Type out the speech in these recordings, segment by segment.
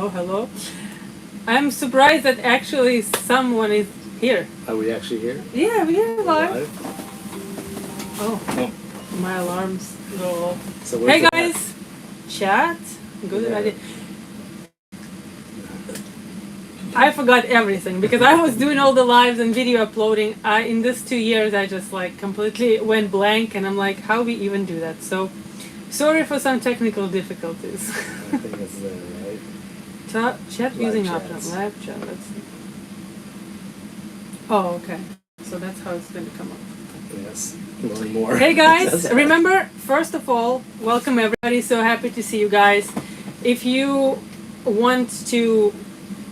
hello, hello. I'm surprised that actually someone is here. Are we actually here? Yeah, we are live. Live? Oh, my alarms go off. So Hey where's guys, chat. Good Yeah. idea. I forgot everything because I was doing all the lives and video uploading. In this 2 years, I just like completely went blank, and I'm like, how we even do that? So, sorry for some technical difficulties. I think it's there, right? Chat Live using chats. options. Live chat. Let's see. Oh, okay. So that's how it's going to come up. Yes. Learn more. Hey guys, remember, first of all, welcome everybody. So happy to see you guys. If you want to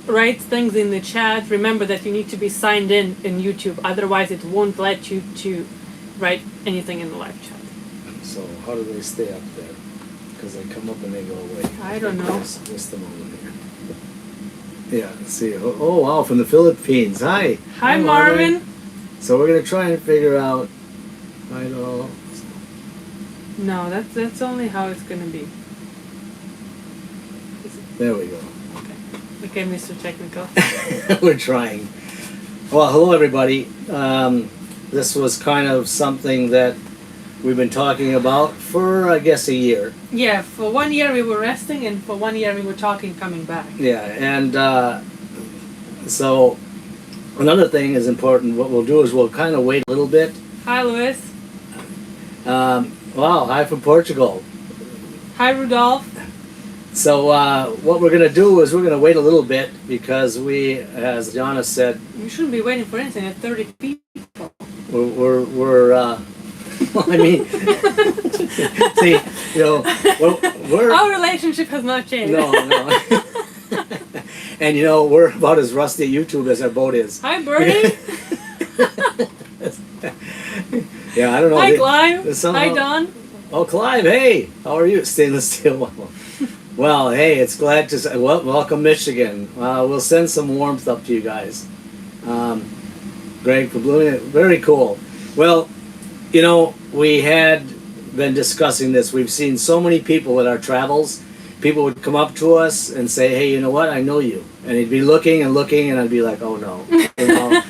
write things in the chat, remember that you need to be signed in YouTube. Otherwise, it won't let you to write anything in the live chat. So how do they stay up there? Because they come up and they go away. I don't know. Just a moment here. Yeah, see. Oh, wow, from the Philippines. Hi. Hi, Marvin. So we're going to try and figure out, I know. No, that's only how it's going to be. There we go. Okay, Mr. Technical. We're trying. Well, hello everybody. This was kind of something that we've been talking about for, I guess, a year. Yeah, for 1 year we were resting, and for 1 year we were talking coming back. Yeah, and so another thing is important. What we'll do is we'll kind of wait a little bit. Hi, Luis. Wow, hi from Portugal. Hi, Rudolph. So what we're going to do is we're going to wait a little bit because we, as Jana said, You shouldn't be waiting for anything at 30 people. we're well, I mean, see, you know, we're Our relationship has not changed. no. And you know, we're about as rusty at YouTube as our boat is. Hi, Bernie. Yeah, I don't know. Hi, Clive. somehow- Hi, Don. Oh, Clive, hey, how are you? Stainless steel. Well, hey, it's glad to say, welcome Michigan. We'll send some warmth up to you guys. Greg for Blue, very cool. Well, you know, we had been discussing this. We've seen so many people with our travels. People would come up to us and say, hey, you know what, I know you. And he'd be looking and looking, and I'd be like, oh no. You know,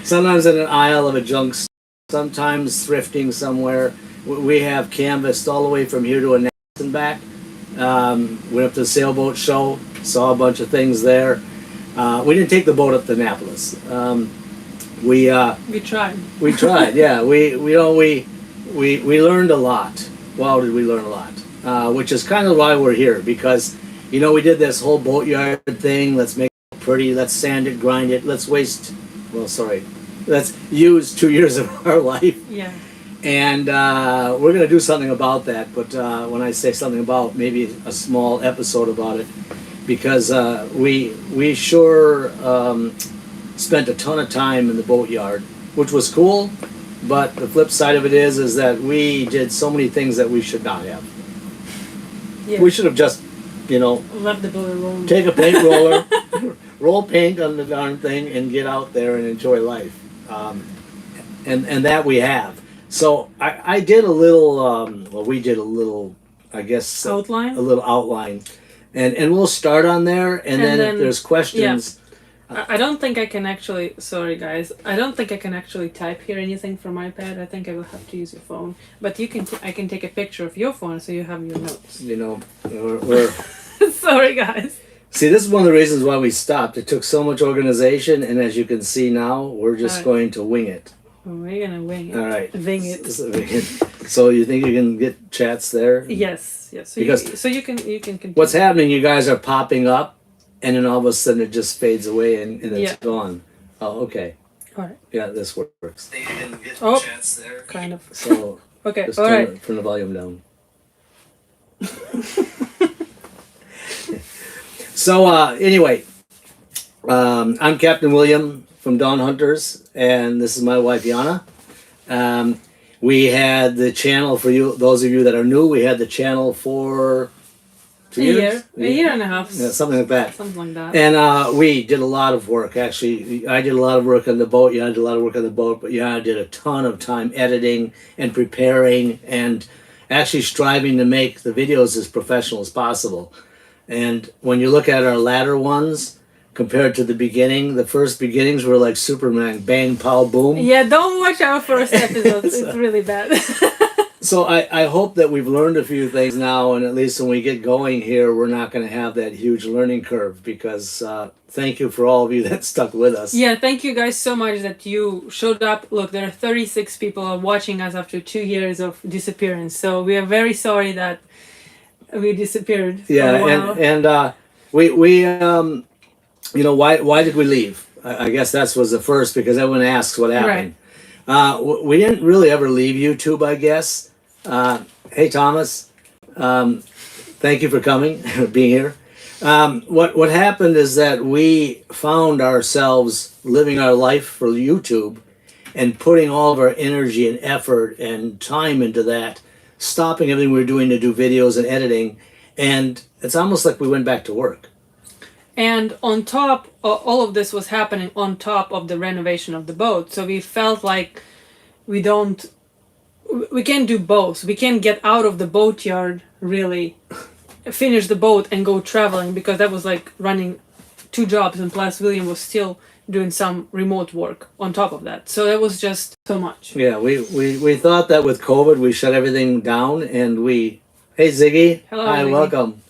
sometimes in an aisle of a junk store, sometimes thrifting somewhere. We have canvassed all the way from here to Annapolis and back. Went up to the sailboat show, saw a bunch of things there. We didn't take the boat up to Annapolis. We tried. We tried, yeah. We learned a lot. Wow, did we learn a lot? Which is kind of why we're here, because you know we did this whole boatyard thing. Let's make it pretty. Let's sand it, grind it. Let's use 2 years of our life. Yeah. And we're going to do something about that. But when I say something about, maybe a small episode about it, because we sure spent a ton of time in the boatyard, which was cool. But the flip side of it is that we did so many things that we should not have. Yeah. We should have just, you know, Left the boat alone. take a paint roller, roll paint on the darn thing, and get out there and enjoy life. And that we have. So I did a little, we did a little, I guess, Outline? a little outline. And we'll start on there, and then if there's questions. I don't think I can actually, sorry guys, I don't think I can actually type here anything from my iPad. I think I will have to use your phone. But you can, I can take a picture of your phone so you have your notes. You know, we're Sorry guys. see, this is one of the reasons why we stopped. It took so much organization, and as you can see now, we're just going to wing it. We're gonna wing it. All right. Wing it. So you think you can get chats there? Yes, yes. So Because you can continue. what's happening, you guys are popping up, and then all of a sudden it just fades away and it's gone. Oh, okay. All right. Yeah, this works. You didn't get chats there. Kind of. So Okay, just all right. turn the volume down. So anyway, I'm Captain William from Dawn Hunters, and this is my wife Yana. We had the channel for you, those of you that are new. We had the channel for 2 years, a year and a half, yeah, something like that. something like that. And we did a lot of work. Actually, I did a lot of work on the boat. Yeah, I did a lot of work on the boat, but yeah, I did a ton of time editing and preparing and actually striving to make the videos as professional as possible. And when you look at our latter ones compared to the beginning, the first beginnings were like Superman, bang, pow, boom. Yeah, don't watch our first episodes. It's really bad. So I hope that we've learned a few things now, and at least when we get going here, we're not going to have that huge learning curve, because thank you for all of you that stuck with us. Yeah, thank you guys so much that you showed up. Look, there are 36 people watching us after 2 years of disappearance. So we are very sorry that we disappeared. Yeah, for a while. and we you know, why did we leave? I guess that was the first, because everyone asks what happened. We didn't really ever leave YouTube, I guess. Hey Thomas, thank you for coming, being here. What happened is that we found ourselves living our life for YouTube and putting all of our energy and effort and time into that, stopping everything we were doing to do videos and editing, and it's almost like we went back to work. And on top, all of this was happening on top of the renovation of the boat. So we felt like we can't do both. We can't get out of the boatyard, really, finish the boat and go traveling, because that was like running 2 jobs, and plus William was still doing some remote work on top of that. So that was just so much. Yeah, we thought that with COVID we shut everything down, and hey Ziggy, Hello, hi, Ziggy. welcome.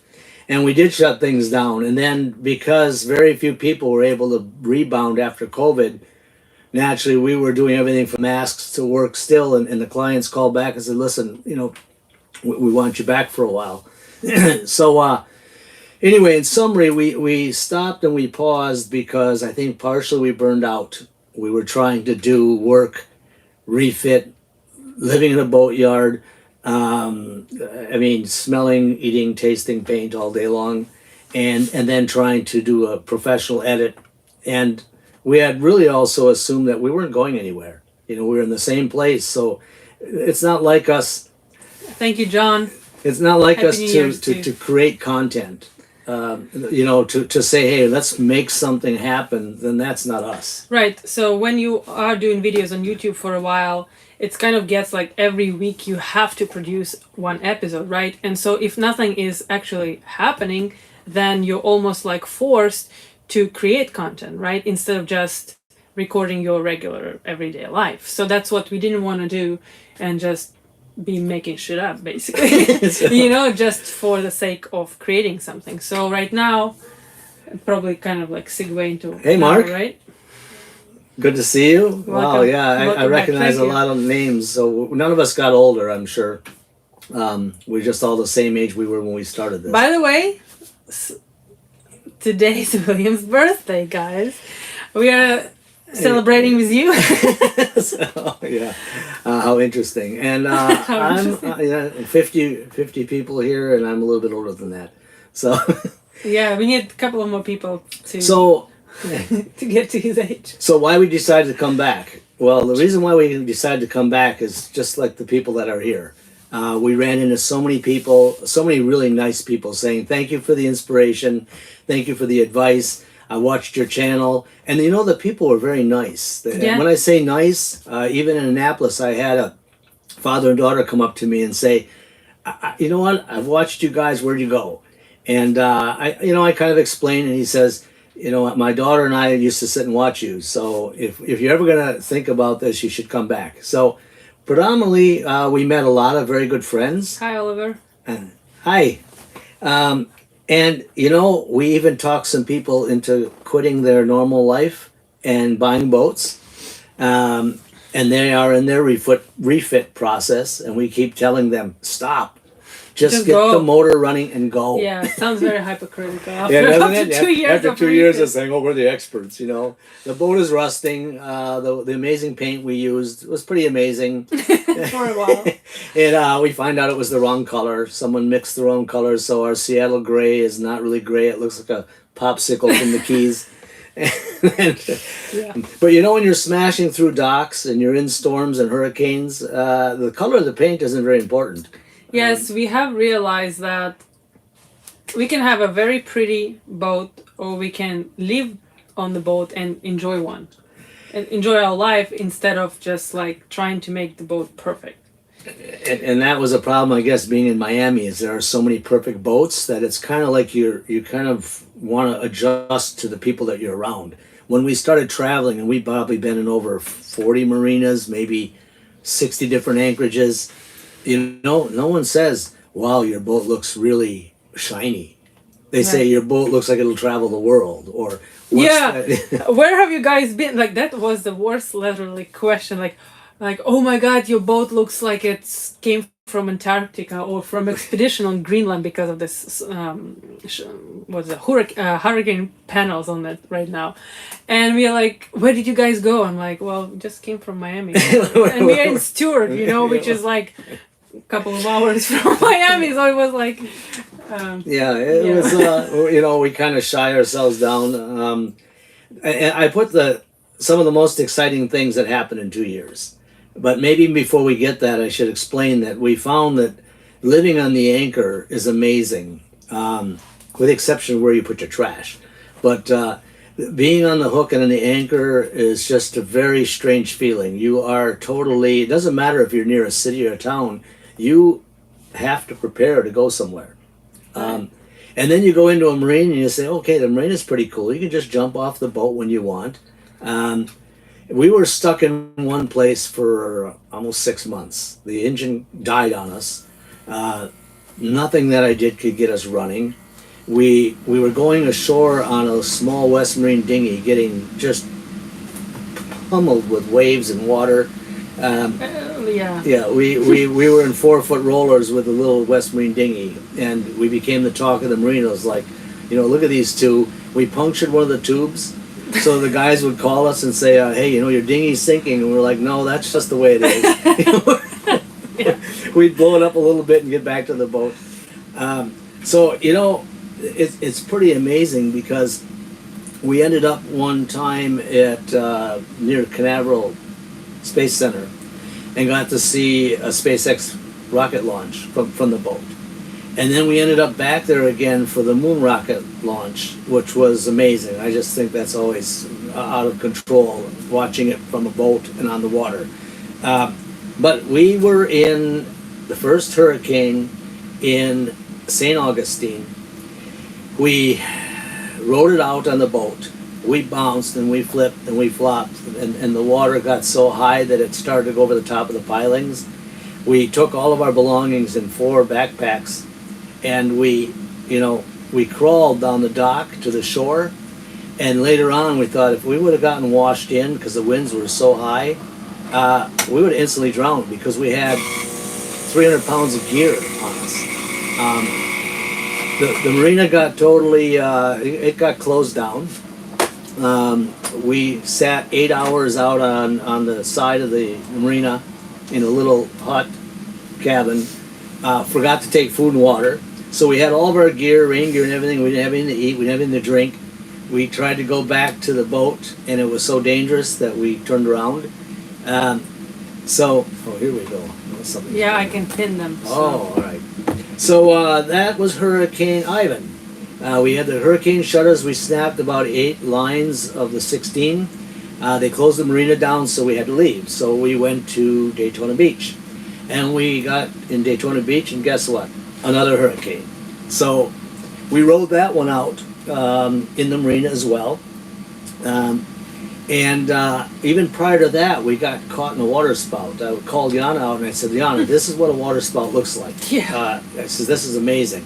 And we did shut things down, and then because very few people were able to rebound after COVID, naturally we were doing everything from masks to work still, and the clients called back and said, listen, you know, we want you back for a while. So anyway, in summary, we stopped and we paused because I think partially we burned out. We were trying to do work, refit, living in a boatyard, I mean, smelling, eating, tasting paint all day long, and then trying to do a professional edit. And we had really also assumed that we weren't going anywhere. You know, we were in the same place. So it's not like us. Thank you, John. It's not like Happy us New Year's to create content. You know, to say, hey, let's make something happen, then that's not us. Right. So when you are doing videos on YouTube for a while, it's kind of gets like every week you have to produce 1 episode, right? And so if nothing is actually happening, then you're almost like forced to create content, right? Instead of just recording your regular everyday life. So that's what we didn't want to do, and just be making shit up, basically. So- you know, just for the sake of creating something. So right now, probably kind of like segue into Hey, now, Mark. right? Good to see you. Wow, Welcome. yeah, I Welcome back. recognize Thank a you. lot of names. So none of us got older, I'm sure. We're just all the same age we were when we started this. By the way, today's William's birthday, guys. We are celebrating with you. So, yeah, how interesting. And How I'm interesting. yeah, 50 people here, and I'm a little bit older than that. So, Yeah, we need a couple of more people to so to get to his age. So why we decided to come back? Well, the reason why we decided to come back is just like the people that are here. We ran into so many people, so many really nice people saying, thank you for the inspiration. Thank you for the advice. I watched your channel. And you know, the people were very nice. Yeah. When I say nice, even in Annapolis, I had a father and daughter come up to me and say, you know what? I've watched you guys. Where'd you go? And I kind of explained, and he says, you know, my daughter and I used to sit and watch you. So if you're ever going to think about this, you should come back. So predominantly, we met a lot of very good friends. Hi, Oliver. Hi. And, you know, we even talked some people into quitting their normal life and buying boats. And they are in their refit process. And we keep telling them, stop. Just get go. the motor running and go. Yeah, sounds very hypocritical. After, Yeah, doesn't after it? 2 years After of 2 years of refit. saying, oh, we're the experts, you know. The boat is rusting. The amazing paint we used was pretty amazing. For a while. And we find out it was the wrong color. Someone mixed the wrong colors, so our Seattle gray is not really gray. It looks like a popsicle from the Keys. Yeah. But you know, when you're smashing through docks and you're in storms and hurricanes, the color of the paint isn't very important. Yes, we have realized that we can have a very pretty boat, or we can live on the boat and enjoy one. And enjoy our life instead of just like trying to make the boat perfect. and that was a problem, I guess, being in Miami. Is there are so many perfect boats that it's kind of like you kind of want to adjust to the people that you're around. When we started traveling, and we've probably been in over 40 marinas, maybe 60 different anchorages, you know, no one says, "Wow, your boat looks really shiny." They say Right. your boat looks like it'll travel the world, or what's Yeah. that? Where have you guys been? Like that was the worst literally question. Like oh my god, your boat looks like it came from Antarctica or from expedition on Greenland because of this what's the hurricane panels on it right now. And we're like, where did you guys go? I'm like, well, we just came from Miami. And we're in Stewart, you know, which is like a couple of hours from Miami. So it was like Yeah, it Yeah. was. You know, we kind of shy ourselves down. And I put some of the most exciting things that happened in 2 years. But maybe before we get that, I should explain that we found that living on the anchor is amazing, with the exception of where you put your trash. But being on the hook and on the anchor is just a very strange feeling. You are totally. It doesn't matter if you're near a city or a town. You have to prepare to go somewhere. And then you go into a marine and you say, okay, the marine is pretty cool. You can just jump off the boat when you want. We were stuck in one place for almost 6 months. The engine died on us. Nothing that I did could get us running. We were going ashore on a small West Marine dinghy, getting just pummeled with waves and water. yeah. Yeah, we were in 4-foot rollers with a little West Marine dinghy, and we became the talk of the marinos. Like, you know, look at these two. We punctured one of the tubes, so the guys would call us and say, "Hey, you know, your dinghy's sinking," and we're like, "No, that's just the way it is." Yeah. We'd blow it up a little bit and get back to the boat. So you know, it's pretty amazing because we ended up one time at near Canaveral Space Center and got to see a SpaceX rocket launch from the boat. And then we ended up back there again for the moon rocket launch, which was amazing. I just think that's always out of control, watching it from a boat and on the water. But we were in the first hurricane in St. Augustine. We rode it out on the boat. We bounced and we flipped and we flopped, and the water got so high that it started to go over the top of the pilings. We took all of our belongings in 4 backpacks, and we crawled down the dock to the shore. And later on, we thought if we would have gotten washed in because the winds were so high, we would have instantly drowned because we had 300 pounds of gear on us. The marina got totally, it got closed down. We sat 8 hours out on the side of the marina in a little hut cabin. Forgot to take food and water. So we had all of our gear, rain gear and everything. We didn't have anything to eat. We didn't have anything to drink. We tried to go back to the boat, and it was so dangerous that we turned around. Here we go. Something. Yeah, I can pin them. So. Oh, all right. So that was Hurricane Ivan. We had the hurricane shutters. We snapped about 8 lines of the 16. They closed the marina down, so we had to leave. So we went to Daytona Beach. And we got in Daytona Beach, and guess what? Another hurricane. So we rode that one out in the marina as well. Even prior to that, we got caught in a water spout. I called Yana out and I said, Yana, this is what a water spout looks like. Yeah. I said, this is amazing.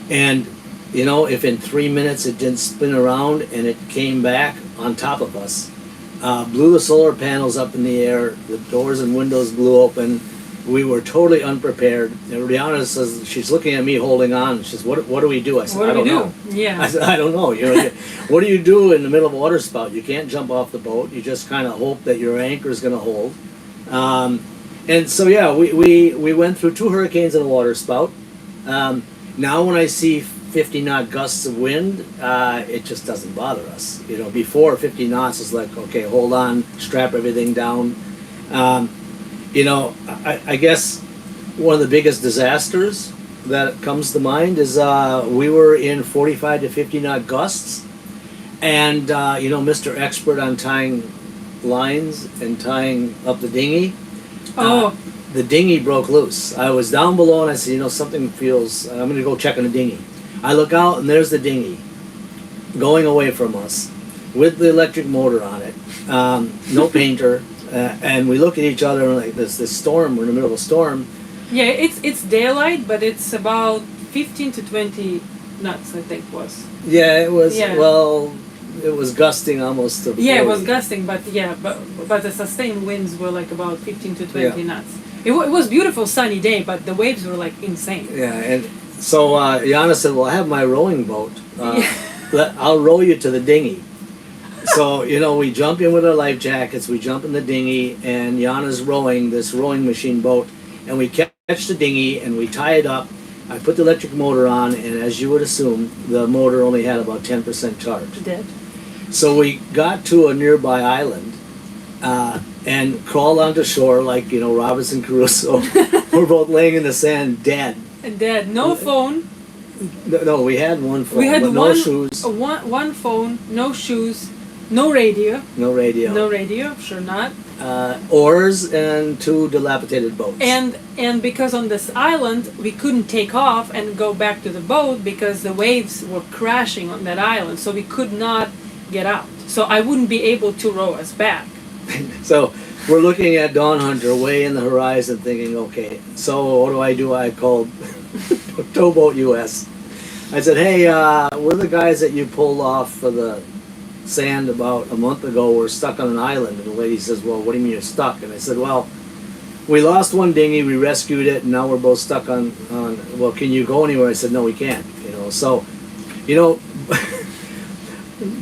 And, you know, if in 3 minutes it didn't spin around and it came back on top of us, blew the solar panels up in the air, the doors and windows blew open. We were totally unprepared. And Rihanna says, she's looking at me holding on. She says, what do we do? I said, What I do we don't do? know. Yeah. I said, I don't know. You know, what do you do in the middle of a water spout? You can't jump off the boat. You just kind of hope that your anchor is going to hold. And so, yeah, we went through 2 hurricanes in a water spout. Now when I see 50 knot gusts of wind, it just doesn't bother us. You know, before 50 knots is like, okay, hold on, strap everything down. You know, I guess one of the biggest disasters that comes to mind is we were in 45 to 50 knot gusts, and you know, Mr. Expert on tying lines and tying up the dinghy. the dinghy broke loose. I was down below and I said, you know, something feels, I'm going to go check on the dinghy. I look out and there's the dinghy going away from us with the electric motor on it, no painter, and we look at each other and like this storm, we're in the middle of a storm. Yeah, it's daylight, but it's about 15 to 20 knots, I think was. Yeah, it was, Yeah. well, it was gusting almost to 40. Yeah, it was gusting, but the sustained winds were like about 15 to 20 Yeah. knots. It was beautiful sunny day, but the waves were like insane. Yeah, and so Yana said, well, I have my rowing boat. Yeah. I'll row you to the dinghy. So, you know, we jump in with our life jackets, we jump in the dinghy, and Yana's rowing this rowing machine boat, and we catch the dinghy, and we tie it up. I put the electric motor on, and as you would assume, the motor only had about 10% charge. Dead. So we got to a nearby island and crawled onto shore like, you know, Robinson Crusoe. We're both laying in the sand dead. Dead. No phone. No, we had one phone, We had but no shoes, one phone, no shoes, no radio. no radio. No radio, sure not. Oars and 2 dilapidated boats. And because on this island we couldn't take off and go back to the boat because the waves were crashing on that island, so we could not get out. So I wouldn't be able to row us back. So we're looking at Dawn Hunter way in the horizon thinking, okay, so what do? I called Towboat US. I said, hey, we're the guys that you pulled off for the sand about a month ago. We're stuck on an island. And the lady says, well, what do you mean you're stuck? And I said, well, we lost one dinghy, we rescued it, and now we're both stuck on well, can you go anywhere? I said, no, we can't. You know, so, you know,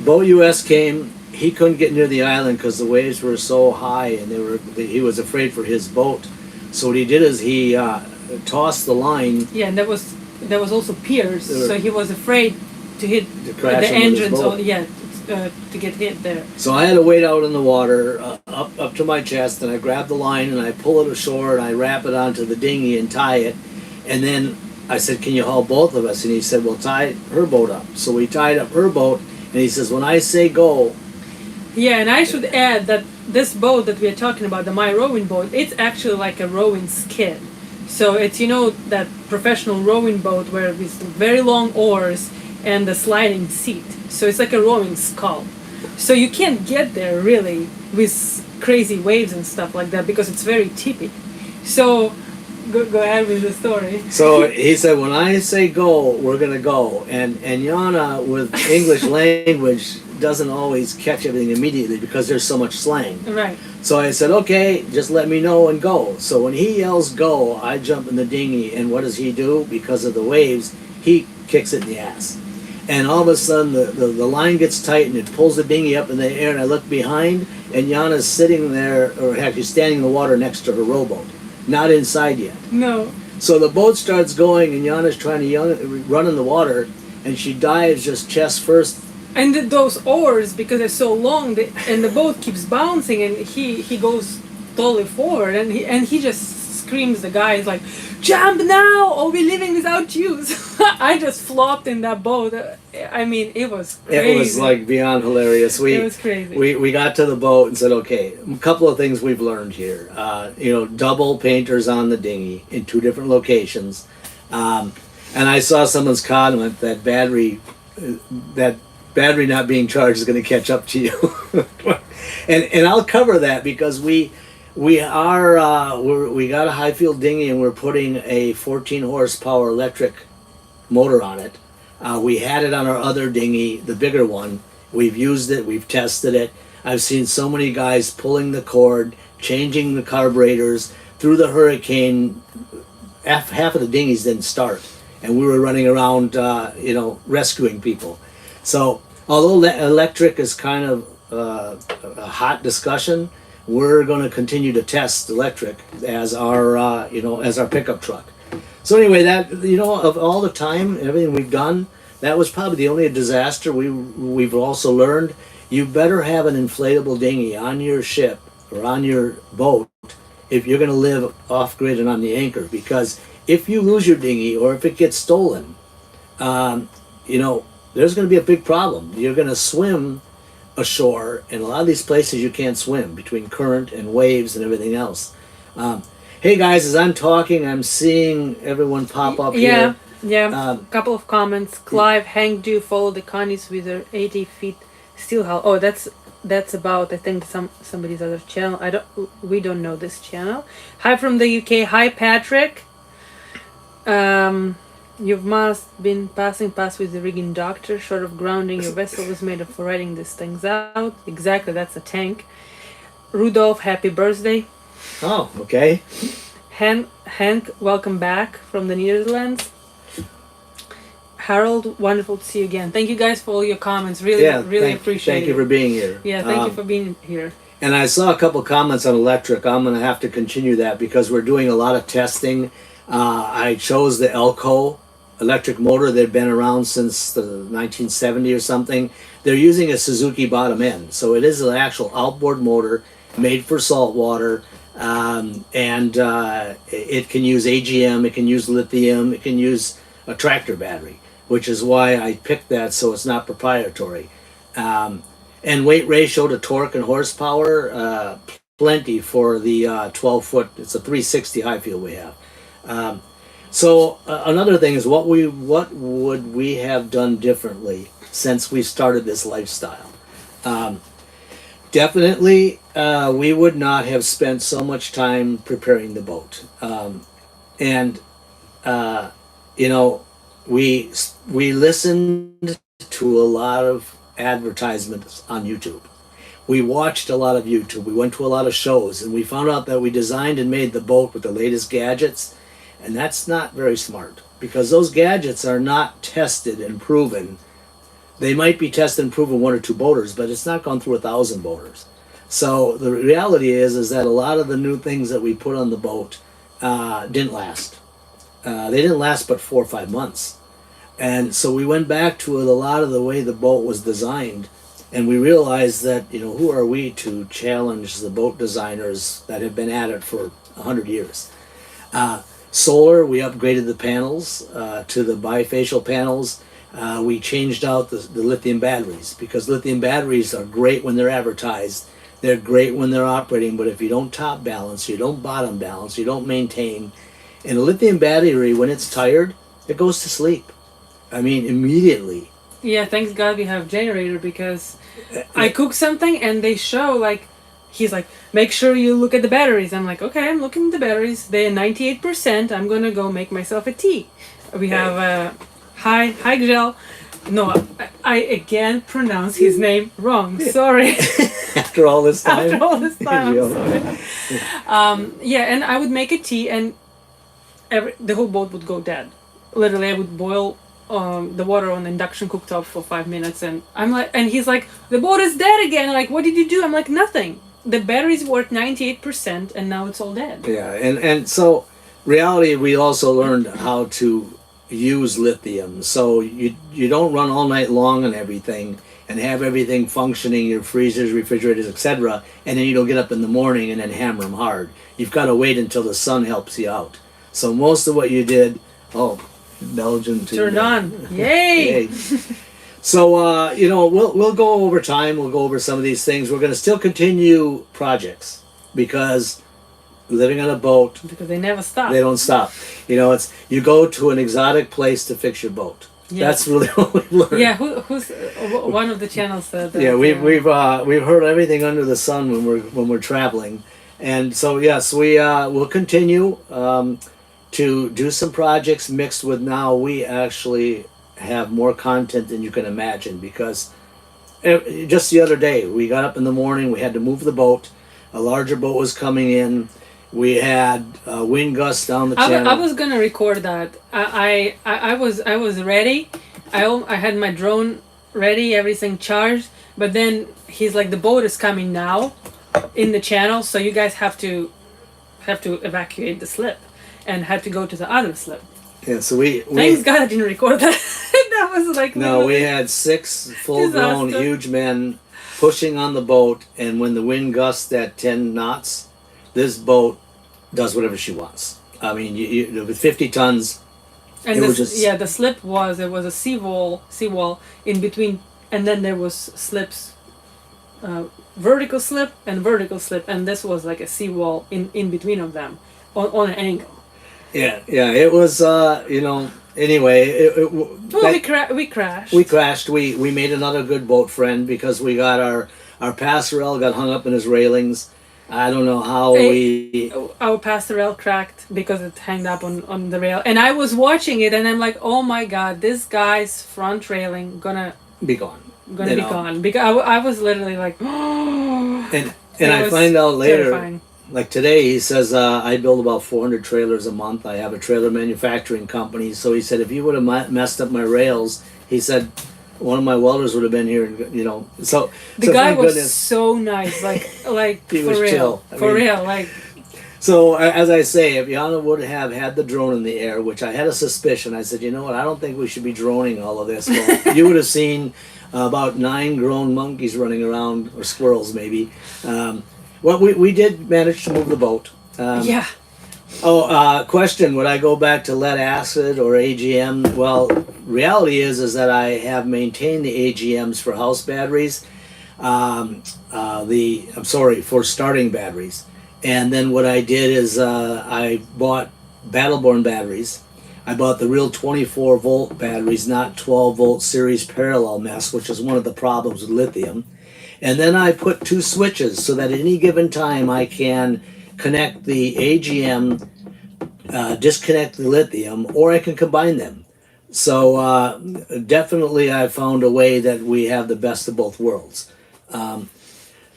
Boat US came. He couldn't get near the island because the waves were so high, and he was afraid for his boat. So what he did is he tossed the line. Yeah, and there was also piers, so he was afraid to hit To crash the into his entrance. boat. To get hit there. So I had to wade out in the water up to my chest, and I grab the line and I pull it ashore and I wrap it onto the dinghy and tie it. And then I said, can you haul both of us? And he said, well, tie her boat up. So we tied up her boat, and he says, when I say go. Yeah, and I should add that this boat that we are talking about, the My Rowing boat, it's actually like a rowing skid. So it's, you know, that professional rowing boat where with very long oars and the sliding seat. So it's like a rowing scull. So you can't get there really with crazy waves and stuff like that because it's very tippy. So go ahead with the story. So he said, when I say go, we're going to go. And Yana, with English language, doesn't always catch everything immediately because there's so much slang. Right. So I said, okay, just let me know and go. So when he yells go, I jump in the dinghy, and what does he do? Because of the waves, he kicks it in the ass. And all of a sudden, the line gets tight, and it pulls the dinghy up in the air, and I look behind, and Yana's sitting there, or actually standing in the water next to her rowboat. Not inside yet. No. So the boat starts going, and Yana's trying to run in the water, and she dives just chest first. And those oars, because they're so long, and the boat keeps bouncing, and he goes totally forward, and he just screams. The guy is like, "Jump now, or we're leaving without you." So I just flopped in that boat. I mean, it was crazy. It was like beyond hilarious. It was crazy. We got to the boat and said, okay, a couple of things we've learned here. You know, double painters on the dinghy in 2 different locations. And I saw someone's comment that battery not being charged is going to catch up to you. and I'll cover that because we got a high field dinghy, and we're putting a 14 horsepower electric motor on it. We had it on our other dinghy, the bigger one. We've used it, we've tested it. I've seen so many guys pulling the cord, changing the carburetors. Through the hurricane, half of the dinghies didn't start, and we were running around, rescuing people. So although electric is kind of a hot discussion, we're going to continue to test electric as our pickup truck. So anyway, that, you know, of all the time, everything we've done, that was probably the only disaster. We've also learned you better have an inflatable dinghy on your ship or on your boat if you're going to live off grid and on the anchor, because if you lose your dinghy or if it gets stolen, there's going to be a big problem. You're going to swim ashore, and a lot of these places you can't swim between current and waves and everything else. Hey guys, as I'm talking, I'm seeing everyone pop up here. Yeah. Couple of comments. Clive, Hank, do you follow the Connie's with her 80 feet steel hull? Oh, that's about, I think, somebody's other channel. We don't know this channel. Hi from the UK. Hi Patrick. You've must been passing past with the rigging doctor. Short of grounding, your vessel was made for riding these things out. Exactly, that's a tank. Rudolph, happy birthday. Oh, okay. Hank, welcome back from the Netherlands. Harold, wonderful to see you again. Thank you guys for all your comments. Really appreciate it. Thank you for being here. Yeah, thank you for being here. And I saw a couple comments on electric. I'm going to have to continue that because we're doing a lot of testing. I chose the Elco electric motor. They've been around since the 1970 or something. They're using a Suzuki bottom end. So it is an actual outboard motor made for saltwater. And it can use AGM, it can use lithium, it can use a tractor battery, which is why I picked that, so it's not proprietary. And weight ratio to torque and horsepower, plenty for the 12 foot. It's a 360 high field we have. So another thing is what would we have done differently since we started this lifestyle? Definitely, we would not have spent so much time preparing the boat. You know, we listened to a lot of advertisements on YouTube. We watched a lot of YouTube. We went to a lot of shows, and we found out that we designed and made the boat with the latest gadgets, and that's not very smart because those gadgets are not tested and proven. They might be tested and proven one or two boaters, but it's not gone through 1,000 boaters. So the reality is that a lot of the new things that we put on the boat didn't last. They didn't last but 4 or 5 months. And so we went back to a lot of the way the boat was designed, and we realized that, you know, who are we to challenge the boat designers that have been at it for 100 years? Solar, we upgraded the panels to the bifacial panels. We changed out the lithium batteries because lithium batteries are great when they're advertised. They're great when they're operating, but if you don't top balance, you don't bottom balance, you don't maintain. And a lithium battery, when it's tired, it goes to sleep. I mean, immediately. Yeah, thanks God we have generator because I cook something and they show like, he's like, make sure you look at the batteries. I'm like, okay, I'm looking at the batteries. They're 98%. I'm gonna go make myself a tea. We have hi Gel. No, I again pronounce his name wrong. Sorry. After all this time. After all this time, I'm sorry. Yeah, and I would make a tea and the whole boat would go dead. Literally, I would boil the water on the induction cooktop for 5 minutes, and I'm like, and he's like, the boat is dead again. Like, what did you do? I'm like, nothing. The batteries worked 98%, and now it's all dead. Yeah, and so reality, we also learned how to use lithium. So you don't run all night long on everything and have everything functioning, your freezers, refrigerators, etc., and then you don't get up in the morning and then hammer them hard. You've got to wait until the sun helps you out. So most of what you did, Belgian too. Turned on. Yay! So you know, we'll go over time. We'll go over some of these things. We're going to still continue projects because living on a boat, because they never stop. They don't stop. You know, it's you go to an exotic place to fix your boat. Yeah. That's really what we've learned. Yeah, who's one of the channels said that? Yeah, we've heard everything under the sun when we're traveling, and so yes, we'll continue to do some projects mixed with now we actually have more content than you can imagine because just the other day we got up in the morning, we had to move the boat, a larger boat was coming in, we had wind gusts down the channel. I was gonna record that. I was ready. I had my drone ready, everything charged, but then he's like, the boat is coming now in the channel, so you guys have to evacuate the slip. And had to go to the other slip. Yeah, so we thanks God I didn't record that. That was like no. We had 6 full-grown huge men pushing on the boat, and when the wind gusts at 10 knots, this boat does whatever she wants. I mean, you with 50 tons. And the slip was a seawall in between, and then there was slips, vertical slip, and this was like a seawall in between of them. on an angle. Yeah, it was, anyway, Well, we crashed. we crashed. We made another good boat friend because we got our passerelle got hung up in his railings. I don't know how Our passerelle cracked because it hanged up on the rail, and I was watching it, and I'm like, oh my god, this guy's front railing gonna be gone. Be gone, because I was literally like, and I find out later, terrifying. like today, he says I build about 400 trailers a month. I have a trailer manufacturing company. So he said if you would have messed up my rails, he said one of my welders would have been here, and so the guy thank was goodness. so nice, like He for was real, chill. for real, like. So as I say, if Yana would have had the drone in the air, which I had a suspicion, I said, you know what, I don't think we should be droning all of this. Well, you would have seen about 9 grown monkeys running around, or squirrels maybe. Well, we did manage to move the boat. Yeah. Question, would I go back to lead acid or AGM? Well, reality is that I have maintained the AGMs for house batteries. For starting batteries. And then what I did is I bought Battleborn batteries. I bought the real 24 volt batteries, not 12 volt series parallel mess, which is one of the problems with lithium. And then I put 2 switches so that at any given time I can connect the AGM, disconnect the lithium, or I can combine them. So definitely I found a way that we have the best of both worlds.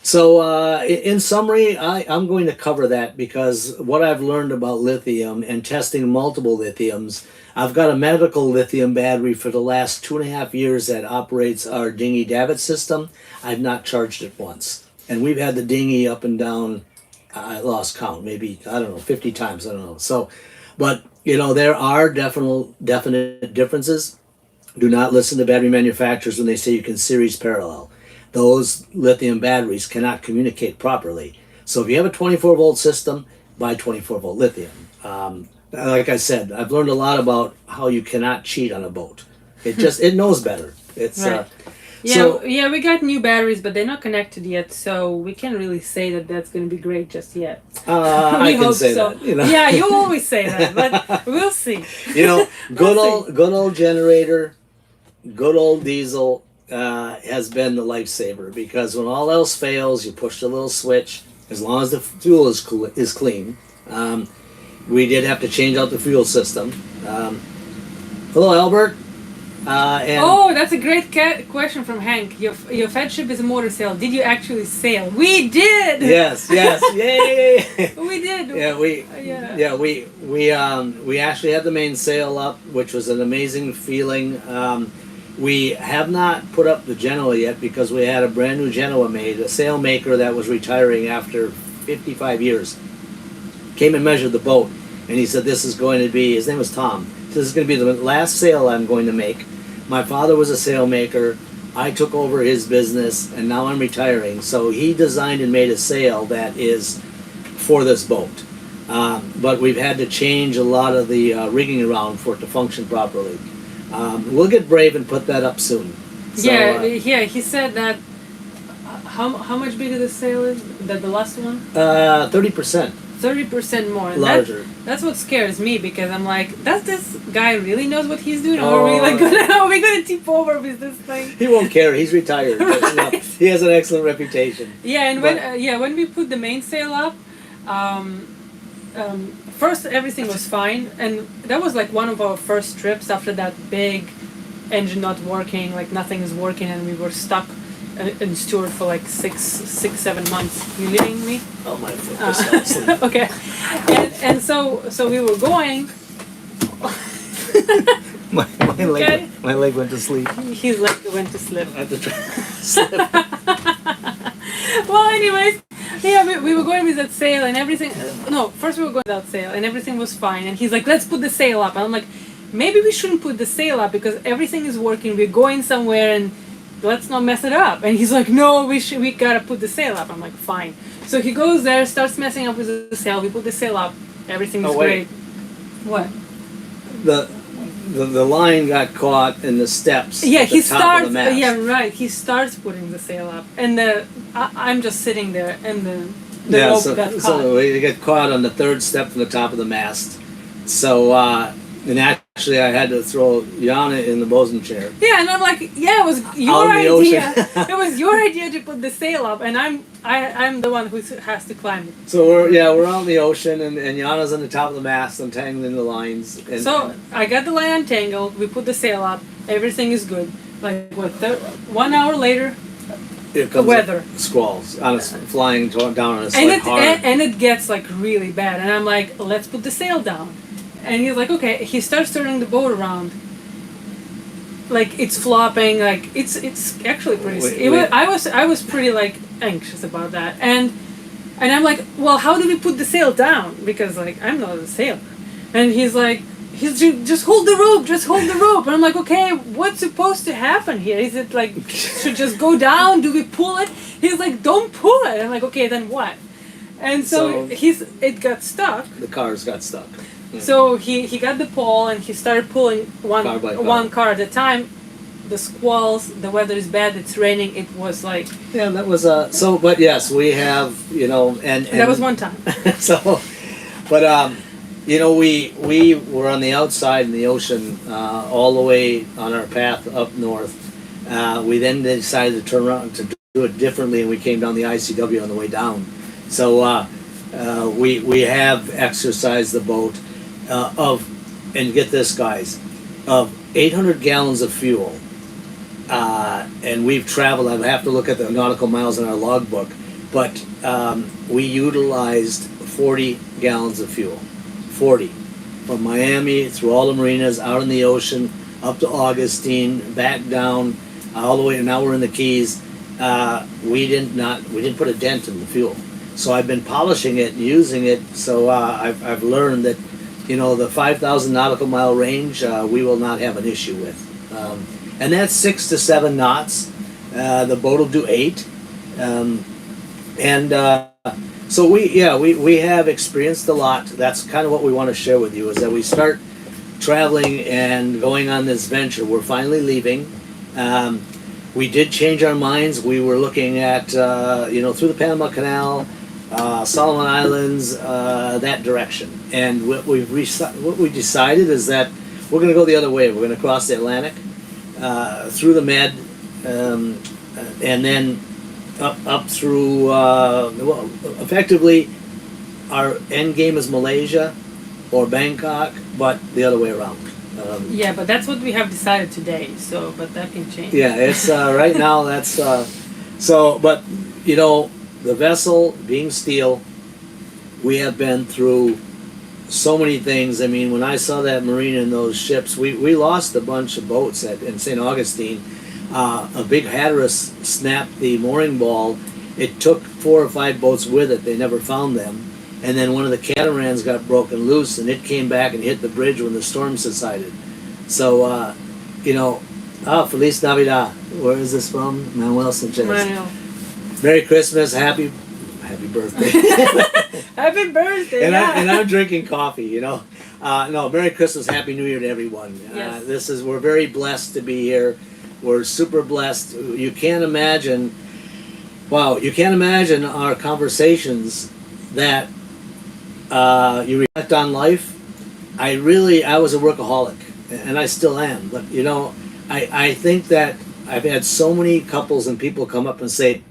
In summary, I'm going to cover that because what I've learned about lithium and testing multiple lithiums, I've got a medical lithium battery for the last 2.5 years that operates our dinghy davit system. I've not charged it once. And we've had the dinghy up and down, I lost count, maybe, 50 times, I don't know. So, but, there are definite differences. Do not listen to battery manufacturers when they say you can series parallel. Those lithium batteries cannot communicate properly. So if you have a 24 volt system, buy 24 volt lithium. Like I said, I've learned a lot about how you cannot cheat on a boat. It knows better. It's right. We got new batteries, but they're not connected yet, so we can't really say that that's going to be great just yet. I can say so. That. Yeah, you always say that, but we'll see. Good old generator, good old diesel. Has been the lifesaver because when all else fails, you push the little switch. As long as the fuel is clean. We did have to change out the fuel system. Hello, Albert. That's a great question from Hank. Your fed ship is a Motorsailer. Did you actually sail? We did. Yes, yay! We did. We actually had the mainsail up, which was an amazing feeling. We have not put up the Genoa yet because we had a brand new Genoa made. A sailmaker that was retiring after 55 years came and measured the boat, and he said this is going to be, his name was Tom, he said this is going to be the last sail I'm going to make. My father was a sailmaker. I took over his business, and now I'm retiring. So he designed and made a sail that is for this boat. But we've had to change a lot of the rigging around for it to function properly. We'll get brave and put that up soon. So, he said that. How much bigger the sail is than the last one? 30%. 30% more. Larger. That's what scares me because I'm like, does this guy really knows what he's doing, or are we gonna tip over with this thing? He won't care. He's retired. But, he has an excellent reputation. Yeah, and when we put the mainsail up, first everything was fine, and that was like one of our first trips after that big engine not working, like nothing is working, and we were stuck in Stewart for like 6-7 months. You leaving me? Oh, my foot was asleep. Okay, and so we were going. my leg went to sleep. His leg went to sleep. I had to slip. Well, anyways, yeah, we were going with that sail and everything. No, first we were going without sail and everything was fine. And he's like, let's put the sail up. And I'm like, maybe we shouldn't put the sail up because everything is working. We're going somewhere and let's not mess it up. And he's like, no, we gotta put the sail up. I'm like, fine. So he goes there, starts messing up with the sail. We put the sail up. Everything is great. What? The line got caught in the steps. Yeah, at the top of the mast. Yeah, right. He starts putting the sail up, and I'm just sitting there, and the Yeah, rope so, got caught. so we get caught on the third step from the top of the mast. So, and actually I had to throw Yana in the bosun chair. Yeah, and I'm like, yeah, it was your Out in the idea. ocean. It was your idea to put the sail up, and I'm the one who has to climb it. So we're out in the ocean, and Yana's on the top of the mast, untangling the lines. And, So I got the line untangled. We put the sail up. Everything is good. Like what? 1 hour later, here the comes weather. squalls on us, flying down on us And like it hard. and it gets like really bad. And I'm like, let's put the sail down. And he's like, okay. He starts turning the boat around. Like it's flopping. Like it's actually pretty. I was pretty like anxious about that. And I'm like, well, how do we put the sail down? Because like I'm not a sailor. And he's like, just hold the rope. Just hold the rope. And I'm like, okay, what's supposed to happen here? Is it like should just go down? Do we pull it? He's like, don't pull it. I'm like, okay, then what? And so it got stuck. The cars got stuck. Yeah. So he got the pole and he started pulling one car at a time. The squalls, the weather is bad, it's raining, it was like... Yeah, that was, but yes, we have, and that was one time. So, but, we were on the outside in the ocean, all the way on our path up north. We then decided to turn around to do it differently, and we came down the ICW on the way down. So, we have exercised the boat, and get this, guys, of 800 gallons of fuel. And we've traveled, I have to look at the nautical miles in our logbook, but we utilized 40 gallons of fuel. 40. From Miami, through all the marinas, out in the ocean, up to Augustine, back down, all the way, now we're in the Keys. We didn't put a dent in the fuel. So I've been polishing it and using it, so I've learned that, the 5,000 nautical mile range, we will not have an issue with. And that's 6 to 7 knots. The boat will do 8. So we have experienced a lot. That's kind of what we want to share with you, is that we start traveling and going on this venture. We're finally leaving. We did change our minds. We were looking at, through the Panama Canal, Solomon Islands, that direction. And what we decided is that we're going to go the other way. We're going to cross the Atlantic. Through the Med, and then up through, effectively, our end game is Malaysia or Bangkok, but the other way around. Yeah, but that's what we have decided today, but that can change. Yeah, it's, right now, that's, but, the vessel being steel, we have been through so many things. I mean, when I saw that marina and those ships, we lost a bunch of boats in St. Augustine. A big Hatteras snapped the mooring ball. It took 4 or 5 boats with it. They never found them. And then one of the catamarans got broken loose, and it came back and hit the bridge when the storm subsided. So, Feliz Navidad. Where is this from? Manuel Sanchez. Manuel. Merry Christmas, happy birthday. Happy birthday! And, yeah. I'm drinking coffee, No, Merry Christmas, Happy New Year to everyone. Yes. We're very blessed to be here. We're super blessed. You can't imagine our conversations that you reflect on life. I was a workaholic, and I still am. But, I think that I've had so many couples and people come up and say,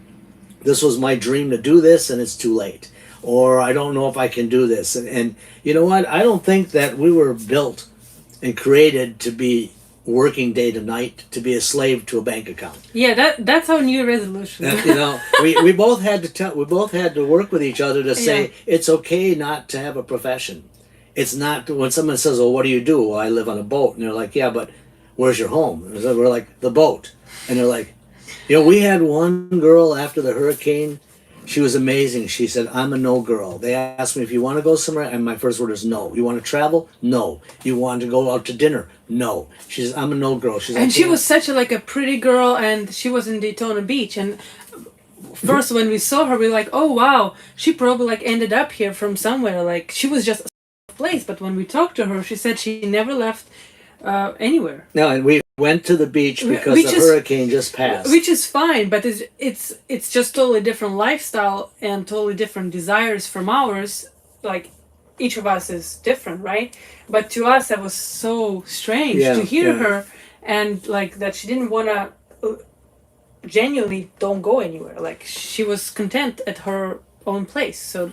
this was my dream to do this, and it's too late. Or I don't know if I can do this. And you know what? I don't think that we were built and created to be working day to night, to be a slave to a bank account. Yeah, that's our new resolution. We both had to work with each other to say it's okay not to have a profession. It's not when someone says, "Well, what do you do?" Well, I live on a boat, and they're like, "Yeah, but where's your home?" And so we're like, "The boat," and they're like, we had one girl after the hurricane. She was amazing. She said, I'm a no girl. They asked me if you want to go somewhere, and my first word is no. You want to travel? No. You want to go out to dinner? No. She says, I'm a no girl. She's like, she was such a pretty girl, and she was in Daytona Beach. And first, when we saw her, we were like, oh, wow. She probably ended up here from somewhere. She was just a place. But when we talked to her, she said she never left anywhere. No, and went to the beach because Which the is- hurricane just passed. Which is fine, but it's just totally different lifestyle and totally different desires from ours. Like each of us is different, right? But to us, that was so strange Yeah, to hear yeah. her and like that she didn't want to genuinely don't go anywhere. Like she was content at her own place. So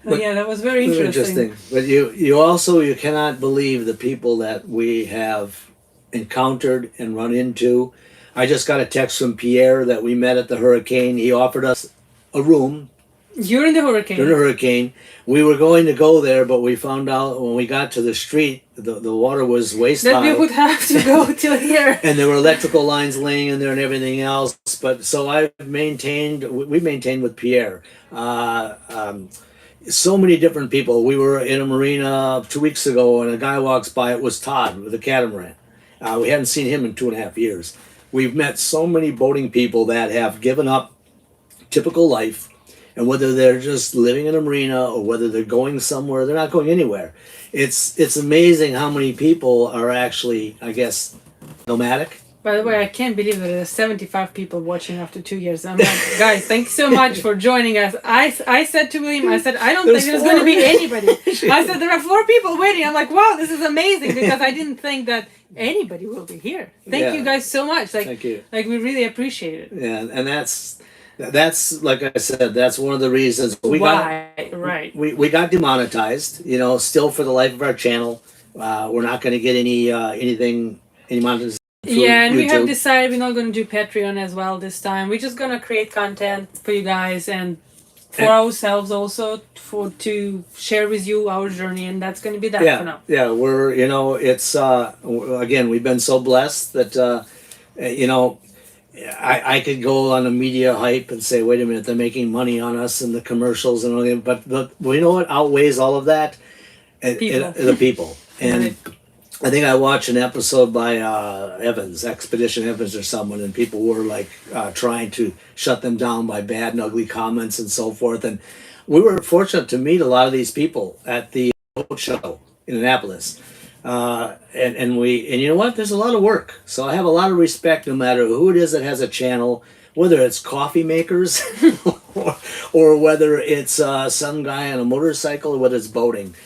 But- yeah, that was very Very interesting. But you cannot believe the people that we have encountered and run into. I just got a text from Pierre that we met at the hurricane. He offered us a room During the hurricane. during the hurricane. We were going to go there, but we found out when we got to the street, the water was waist that high. we would have to go till here. And there were electrical lines laying in there and everything else. But so we maintained with Pierre. So many different people. We were in a marina 2 weeks ago, and a guy walks by. It was Todd with a catamaran. We hadn't seen him in 2.5 years. We've met so many boating people that have given up typical life, and whether they're just living in a marina or whether they're going somewhere, they're not going anywhere. It's amazing how many people are actually, I guess, nomadic. By the way, I can't believe that there's 75 people watching after 2 years. I'm like, guys, thanks so much for joining us. I said to William, I don't think there's going to be anybody. I said, there are 4 people waiting. I'm like, wow, this is amazing because I didn't think that anybody will be here. Thank you guys so much. Like, Thank you. Like, we really appreciate it. Yeah, and that's like I said, that's one of the reasons we got demonetized. You know, still for the life of our channel, we're not going to get any monetization. Yeah, and we have YouTube. decided we're not going to do Patreon as well this time. We're just going to create content for you guys and for ourselves also to share with you our journey, and that's going to be that for now. Yeah, we're it's again, we've been so blessed that I could go on a media hype and say, wait a minute, they're making money on us and the commercials and all that, but you know what outweighs all of that? The people. And I think I watched an episode by Expedition Evans or someone, and people were like trying to shut them down by bad and ugly comments and so forth. And we were fortunate to meet a lot of these people at the boat show in Annapolis. And you know what? There's a lot of work. So I have a lot of respect no matter who it is that has a channel, whether it's coffee makers or whether it's some guy on a motorcycle or whether it's boating.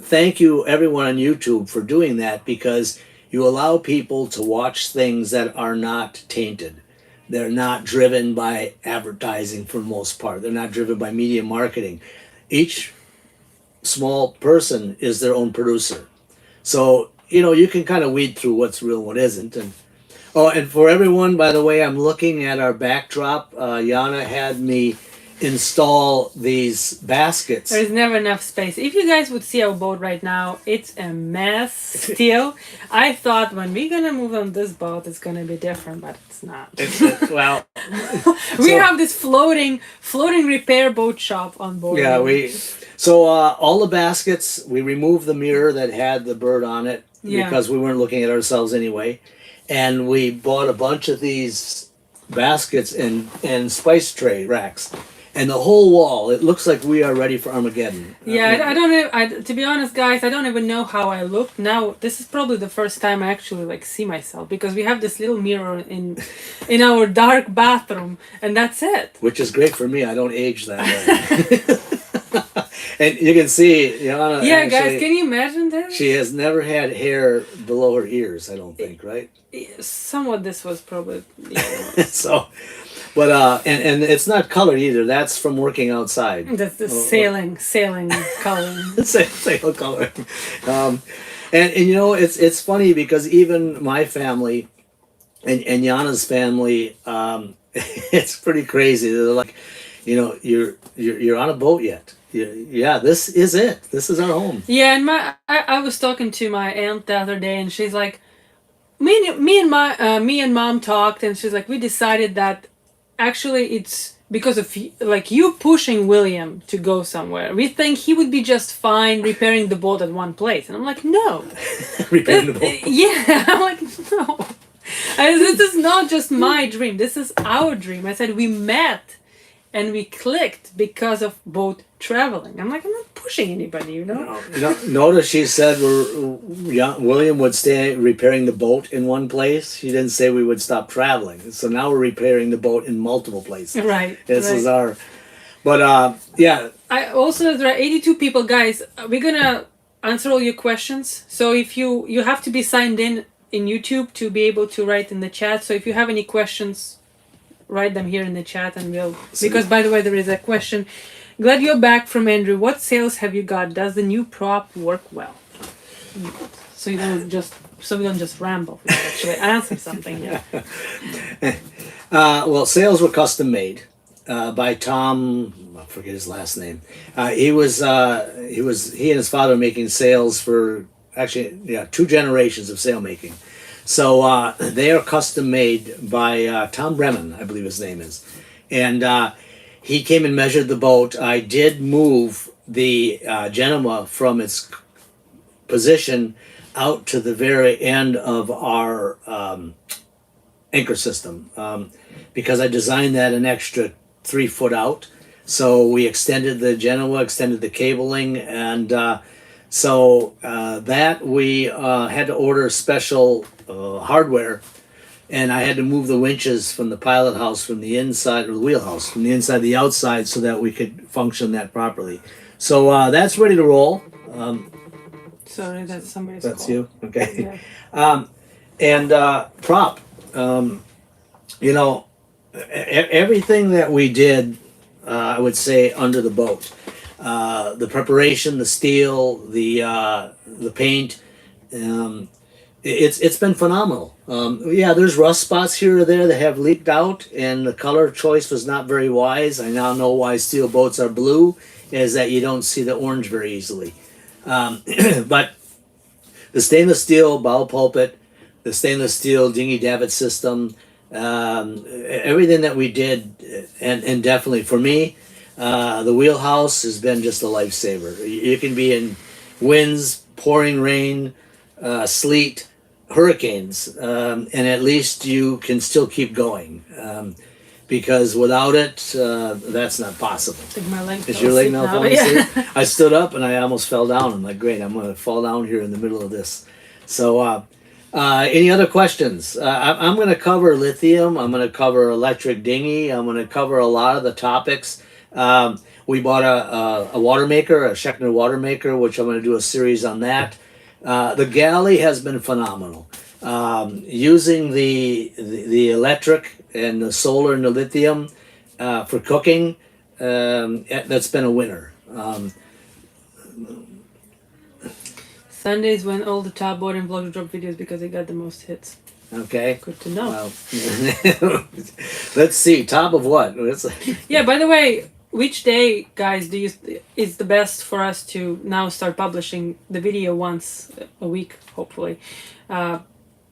Thank you everyone on YouTube for doing that, because you allow people to watch things that are not tainted. They're not driven by advertising for the most part. They're not driven by media marketing. Each small person is their own producer. So, you can kind of weed through what's real and what isn't. And for everyone, by the way, I'm looking at our backdrop. Yana had me install these baskets. There's never enough space. If you guys would see our boat right now, it's a mess still. I thought when we're gonna move on this boat, it's gonna be different, but it's not. We have this floating repair boat shop on board. Yeah, all the baskets, we removed the mirror that had the bird on it because we weren't looking at ourselves anyway, and we bought a bunch of these baskets and spice tray racks. And the whole wall, it looks like we are ready for Armageddon. Yeah, I don't know. To be honest, guys, I don't even know how I look now. This is probably the first time I actually see myself, because we have this little mirror in our dark bathroom, and that's it. Which is great for me. I don't age that way. And you can see, Yana. Yeah, guys, can you imagine that? She has never had hair below her ears. I don't think, right? Somewhat. This was probably. So. But and it's not colored either. That's from working outside. That's the sailing color. Sail color. And it's funny because even my family and Yana's family, it's pretty crazy. They're like, you're on a boat yet. Yeah, this is it. This is our home. Yeah, and I was talking to my aunt the other day, and she's like, me and mom talked, and she's like, we decided that. Actually, it's because of you pushing William to go somewhere. We think he would be just fine repairing the boat at one place, and I'm like, no. Repairing the boat. Yeah, I'm like, no. This is not just my dream. This is our dream. I said we met and we clicked because of boat traveling. I'm like, I'm not pushing anybody, you know? Notice she said William would stay repairing the boat in one place. She didn't say we would stop traveling. So now we're repairing the boat in multiple places. Right. This is right. our, but yeah. I also, there are 82 people, guys. We're gonna answer all your questions. So if you have to be signed in YouTube to be able to write in the chat. So if you have any questions, write them here in the chat, and we'll. Because by the way, there is a question. Glad you're back from Andrew. What sales have you got? Does the new prop work well? So you don't just we don't just ramble. We actually answer something. Yeah. Well, sales were custom made by Tom. I forget his last name. He and his father were making sales for actually 2 generations of sail making. So they are custom made by Tom Bremen, I believe his name is, and he came and measured the boat. I did move the Genoa from its position out to the very end of our anchor system because I designed that an extra 3 foot out. So we extended the Genoa, extended the cabling, and so that we had to order special hardware, and I had to move the winches from the pilot house from the inside, or the wheelhouse from the inside to the outside, so that we could function that properly. So that's ready to roll. Sorry, that's somebody's That's call. you, okay. Yeah. And prop, everything that we did, I would say, under the boat. The preparation, the steel, the paint, it's been phenomenal. There's rust spots here or there that have leaked out, and the color choice was not very wise. I now know why steel boats are blue, is that you don't see the orange very easily. But the stainless steel bow pulpit, the stainless steel dinghy davit system, everything that we did, and definitely for me, the wheelhouse has been just a lifesaver. You can be in winds, pouring rain, sleet, hurricanes, and at least you can still keep going. Because without it, that's not possible. I think my leg Is fell your leg asleep now falling asleep? I stood up and I almost fell down. I'm like, great, I'm going to fall down here in the middle of this. So, any other questions? I'm going to cover lithium. I'm going to cover electric dinghy. I'm going to cover a lot of the topics. We bought a water maker, a Schechner water maker, which I'm going to do a series on that. The galley has been phenomenal. Using the electric and the solar and the lithium for cooking, that's been a winner. Sundays when all the top board and vlog drop videos because they got the most hits. Okay. Good to know. Well, let's see. Top of what? Yeah. By the way, which day, guys, is the best for us to now start publishing the video once a week, hopefully?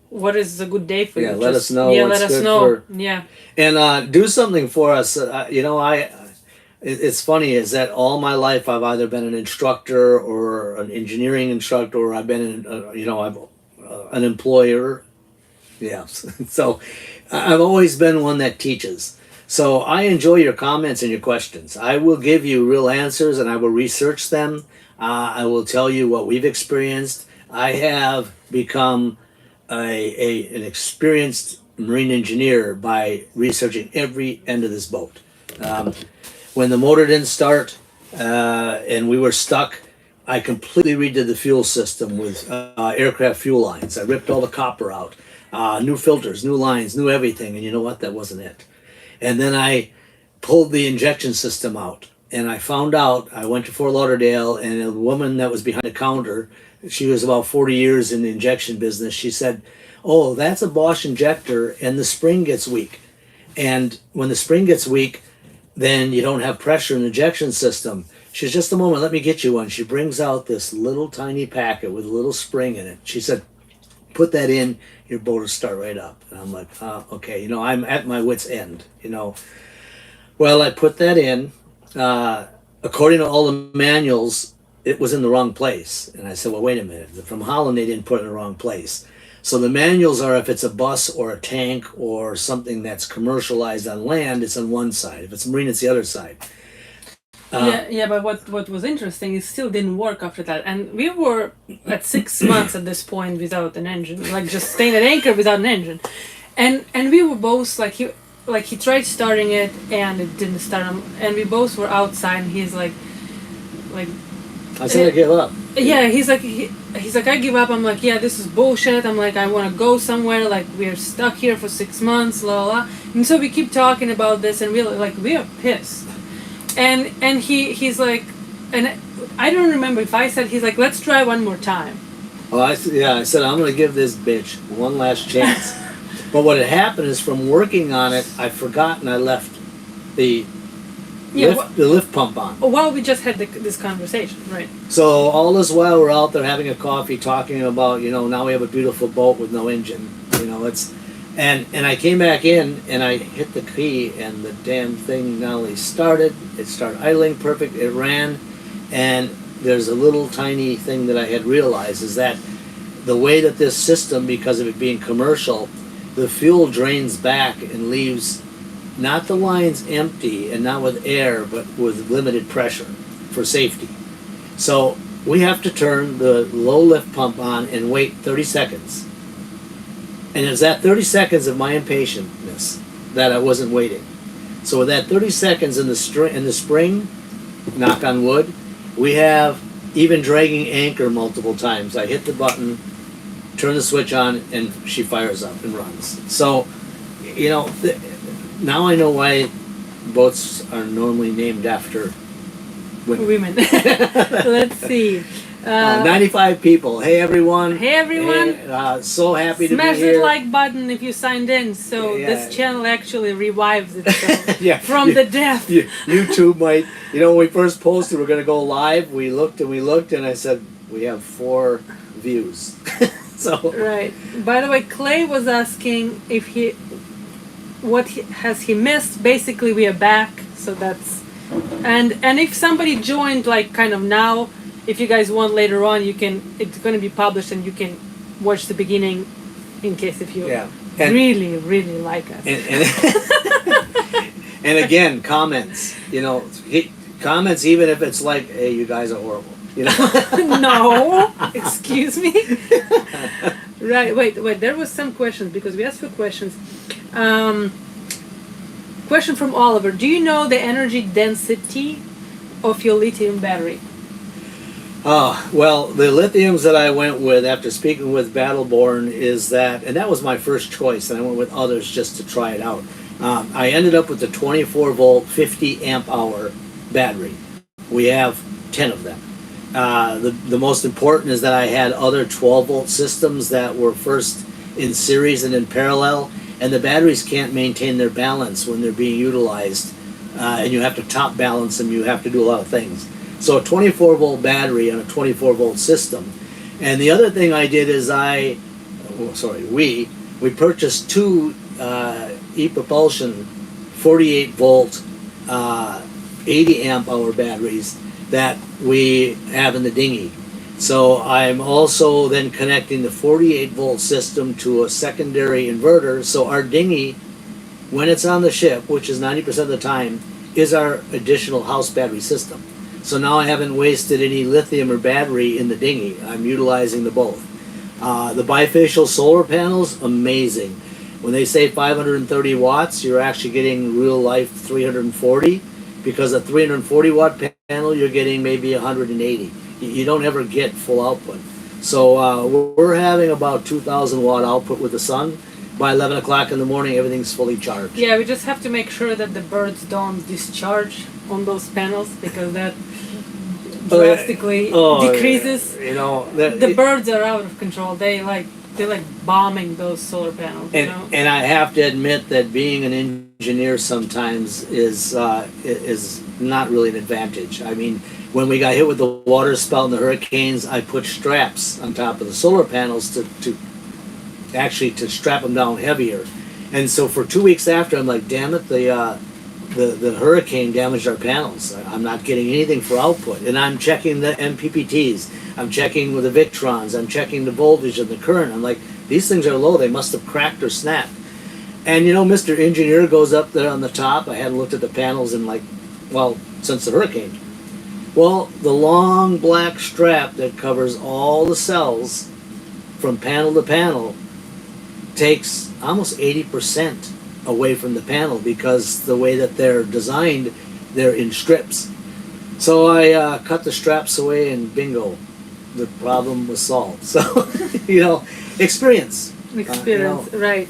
What is a good day for you? Yeah, let us know. Yeah, what's let us good know. For, yeah. And do something for us. It's funny is that all my life I've either been an instructor or an engineering instructor, or I've been I'm an employer. Yeah. So I've always been one that teaches. So I enjoy your comments and your questions. I will give you real answers, and I will research them. I will tell you what we've experienced. I have become an experienced marine engineer by researching every end of this boat. When the motor didn't start and we were stuck, I completely redid the fuel system with aircraft fuel lines. I ripped all the copper out, new filters, new lines, new everything, and you know what? That wasn't it. And then I pulled the injection system out, and I found out, I went to Fort Lauderdale, and a woman that was behind the counter, she was about 40 years in the injection business, she said, oh, that's a Bosch injector, and the spring gets weak. And when the spring gets weak, then you don't have pressure in the injection system. She says, just a moment, let me get you one. She brings out this little tiny packet with a little spring in it. She said, put that in, your boat will start right up. And I'm like, okay, I'm at my wit's end, Well, I put that in. According to all the manuals, it was in the wrong place. And I said, well, wait a minute. From Holland, they didn't put it in the wrong place. So the manuals are if it's a bus or a tank or something that's commercialized on land, it's on one side. If it's marine, it's the other side. Yeah, but what was interesting, it still didn't work after that, and we were at 6 months at this point without an engine, like just staying at anchor without an engine, and we were both he tried starting it and it didn't start, and we both were outside, and he's like I said I give up. yeah, he's like I give up. I'm like, yeah, this is bullshit. I'm like, I want to go somewhere. Like, we're stuck here for 6 months, la la. And so we keep talking about this, and we are pissed. And he's like, and I don't remember if I said, he's like, let's try one more time. Oh, I said I'm gonna give this bitch one last chance. But what had happened is from working on it, I forgot and I left the lift pump on. Well, we just had this conversation, right? So all this while we're out there having a coffee, talking about, now we have a beautiful boat with no engine. And I came back in and I hit the key and the damn thing not only started, it started idling perfect, it ran, and there's a little tiny thing that I had realized is that the way that this system, because of it being commercial, the fuel drains back and leaves not the lines empty and not with air, but with limited pressure for safety. So we have to turn the low lift pump on and wait 30 seconds. And it was that 30 seconds of my impatientness that I wasn't waiting. So with that 30 seconds in the spring, knock on wood, we have even dragging anchor multiple times. I hit the button, turn the switch on, and she fires up and runs. So, now I know why boats are normally named after women. Let's see. 95 people. Hey everyone. Hey everyone. Hey, so happy to be here. Smash the like button if you signed in. So this channel actually revives itself from the death. YouTube might. When we first posted we're going to go live, we looked and I said we have 4 views. So right. By the way, Clay was asking if has he missed. Basically, we are back. So that's and if somebody joined like kind of now. If you guys want later on, it's going to be published and you can watch the beginning in case if you really, really like us. And again, comments, comments even if it's like, hey, you guys are horrible, No, excuse me. Right, wait, there was some questions because we asked for questions. Question from Oliver. Do you know the energy density of your lithium battery? Well, the lithiums that I went with after speaking with Battleborn is that, and that was my first choice, and I went with others just to try it out. I ended up with the 24 volt, 50 amp hour battery. We have 10 of them. The most important is that I had other 12 volt systems that were first in series and in parallel, and the batteries can't maintain their balance when they're being utilized, and you have to top balance them, you have to do a lot of things. So a 24 volt battery on a 24 volt system. And the other thing I did is we purchased 2 e-propulsion 48 volt 80 amp hour batteries that we have in the dinghy. So I'm also then connecting the 48 volt system to a secondary inverter. So our dinghy, when it's on the ship, which is 90% of the time, is our additional house battery system. So now I haven't wasted any lithium or battery in the dinghy. I'm utilizing the both. The bifacial solar panels, amazing. When they say 530 watts, you're actually getting real life 340, because a 340 watt panel, you're getting maybe 180. You don't ever get full output. So we're having about 2,000 watt output with the sun. By 11 o'clock in the morning, everything's fully charged. Yeah, we just have to make sure that the birds don't discharge on those panels, because that drastically decreases. The birds are out of control. They're like bombing those solar panels. And I have to admit that being an engineer sometimes is not really an advantage. I mean, when we got hit with the water spout and the hurricanes, I put straps on top of the solar panels to strap them down heavier. And so for 2 weeks after, I'm like, damn it, the hurricane damaged our panels. I'm not getting anything for output. And I'm checking the MPPTs. I'm checking with the Victrons. I'm checking the voltage and the current. I'm like, these things are low. They must have cracked or snapped. And you know, Mr. Engineer goes up there on the top. I hadn't looked at the panels in since the hurricane. Well, the long black strap that covers all the cells from panel to panel takes almost 80% away from the panel because the way that they're designed, they're in strips. So I cut the straps away and bingo, the problem was solved. So, you know, experience. Experience, right.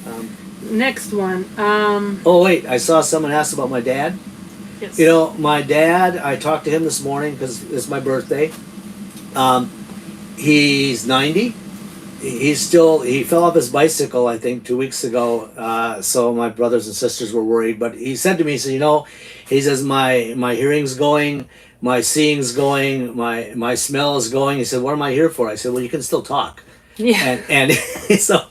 Next one. Oh, wait, I saw someone ask about my dad. Yes. You know, my dad, I talked to him this morning because it's my birthday. He's 90. He fell off his bicycle, I think, 2 weeks ago. So my brothers and sisters were worried. But he said to me, he said, you know, he says, my hearing's going, my seeing's going, my smell is going. He said, what am I here for? I said, well, you can still talk. Yeah. And so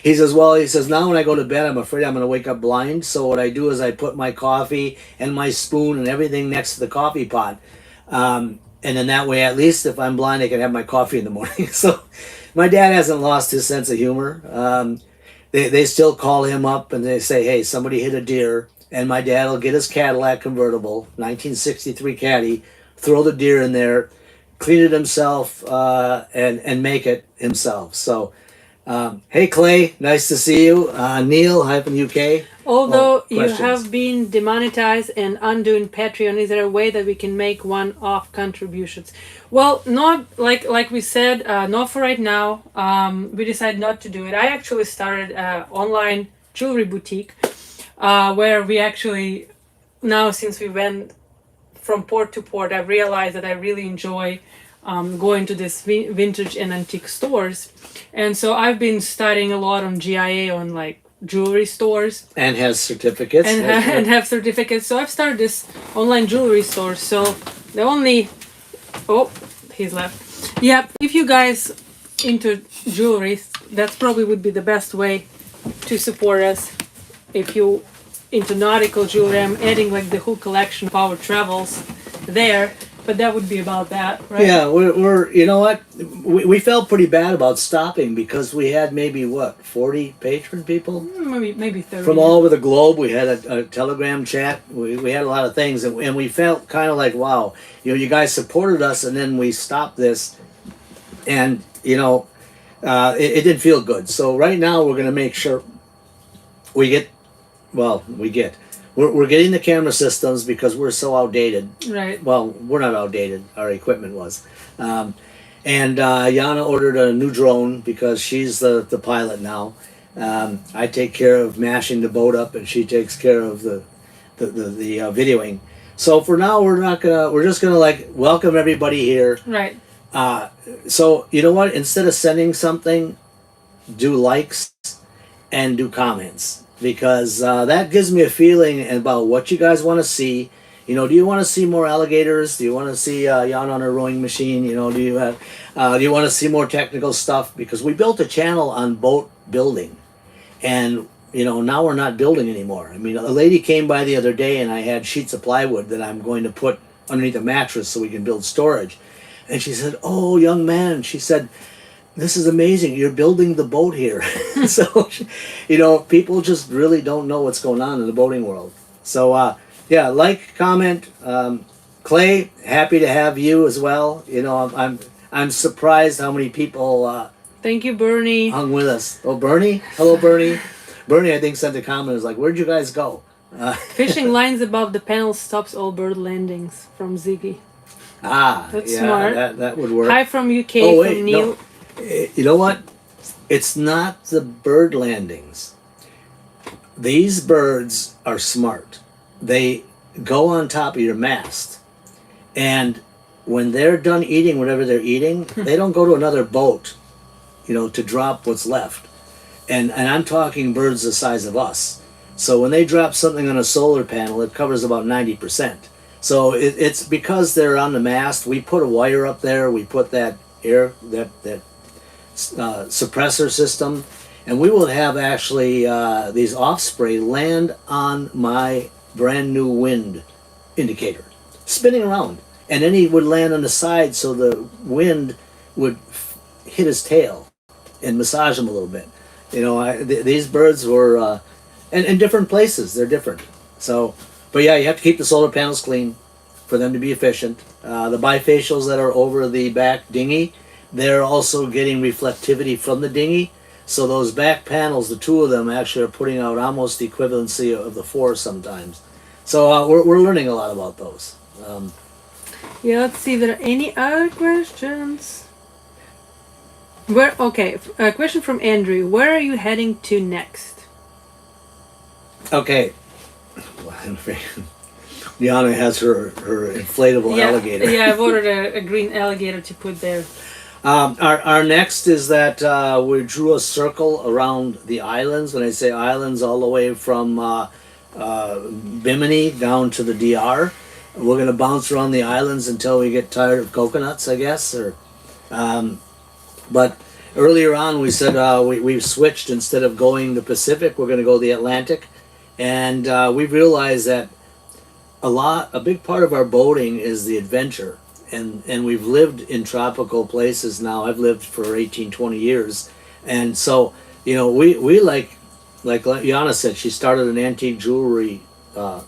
he says, well, he says, now when I go to bed, I'm afraid I'm going to wake up blind. So what I do is I put my coffee and my spoon and everything next to the coffee pot. And then that way, at least if I'm blind, I can have my coffee in the morning. So my dad hasn't lost his sense of humor. They still call him up and they say, hey, somebody hit a deer. And my dad will get his Cadillac convertible, 1963 Caddy, throw the deer in there, clean it himself, and make it himself. So, hey Clay, nice to see you. Neil, hi from UK. Although you questions? have been demonetized and undoing Patreon, is there a way that we can make one-off contributions? Well, not like we said, not for right now. We decided not to do it. I actually started an online jewelry boutique where we actually, now since we went from port to port, I've realized that I really enjoy going to this vintage and antique stores. And so I've been studying a lot on GIA, on like jewelry stores. And has certificates. And have certificates. So I've started this online jewelry store. So the only... Oh, he's left. Yeah, if you guys into jewelry, that probably would be the best way to support us. If you into nautical jewelry, I'm adding like the whole collection of our travels there. But that would be about that, right? Yeah, we're you know what? We felt pretty bad about stopping because we had maybe, 40 patron people? Maybe 30. From all over the globe. We had a Telegram chat. We had a lot of things. And we felt kind of like, wow, you know, you guys supported us and then we stopped this. And, you know, it didn't feel good. So right now we're going to make sure we're getting the camera systems because we're so outdated. Right. Well, we're not outdated. Our equipment was. And Yana ordered a new drone because she's the pilot now. I take care of mashing the boat up, and she takes care of the videoing. So for now, we're just gonna like welcome everybody here. Right. So you know what? Instead of sending something, do likes and do comments. Because that gives me a feeling about what you guys want to see. You know, do you want to see more alligators? Do you want to see Jan on a rowing machine? You know, do you want to see more technical stuff? Because we built a channel on boat building, and you know now we're not building anymore. I mean, a lady came by the other day, and I had sheets of plywood that I'm going to put underneath a mattress so we can build storage. And she said, "Oh, young man," she said, "this is amazing. You're building the boat here." So, you know, people just really don't know what's going on in the boating world. So, yeah, like, comment. Clay, happy to have you as well. You know, I'm surprised how many people Thank you, Bernie. hung with us. Oh, Bernie? Hello, Bernie. Bernie, I think, sent a comment. It was like, where'd you guys go? Fishing lines above the panel stops all bird landings, from Ziggy. That's yeah, smart. That would work. Hi from UK, Oh, wait, from Neil. no. You know what? It's not the bird landings. These birds are smart. They go on top of your mast. And when they're done eating whatever they're eating, they don't go to another boat, you know, to drop what's left. And I'm talking birds the size of us. So when they drop something on a solar panel, it covers about 90%. So it's because they're on the mast. We put a wire up there. We put that suppressor system, and we will have actually these Osprey land on my brand new wind indicator, spinning around, and then he would land on the side so the wind would hit his tail and massage him a little bit. You know, these birds were, and in different places, they're different. So, but yeah, you have to keep the solar panels clean for them to be efficient. The bifacials that are over the back dinghy, they're also getting reflectivity from the dinghy. So those back panels, the two of them actually are putting out almost the equivalency of the four sometimes. So we're learning a lot about those. Yeah, let's see if there are any other questions. Where? Okay, a question from Andrew. Where are you heading to next? Okay. Liana has her inflatable alligator. Yeah, I've ordered a green alligator to put there. Our next is that we drew a circle around the islands. When I say islands, all the way from Bimini down to the DR. We're going to bounce around the islands until we get tired of coconuts, I guess. But earlier on, we said we've switched. Instead of going the Pacific, we're going to go the Atlantic. And we've realized that a big part of our boating is the adventure. And we've lived in tropical places now. I've lived for 18, 20 years. And so, you know, we like Yana said, she started an antique jewelry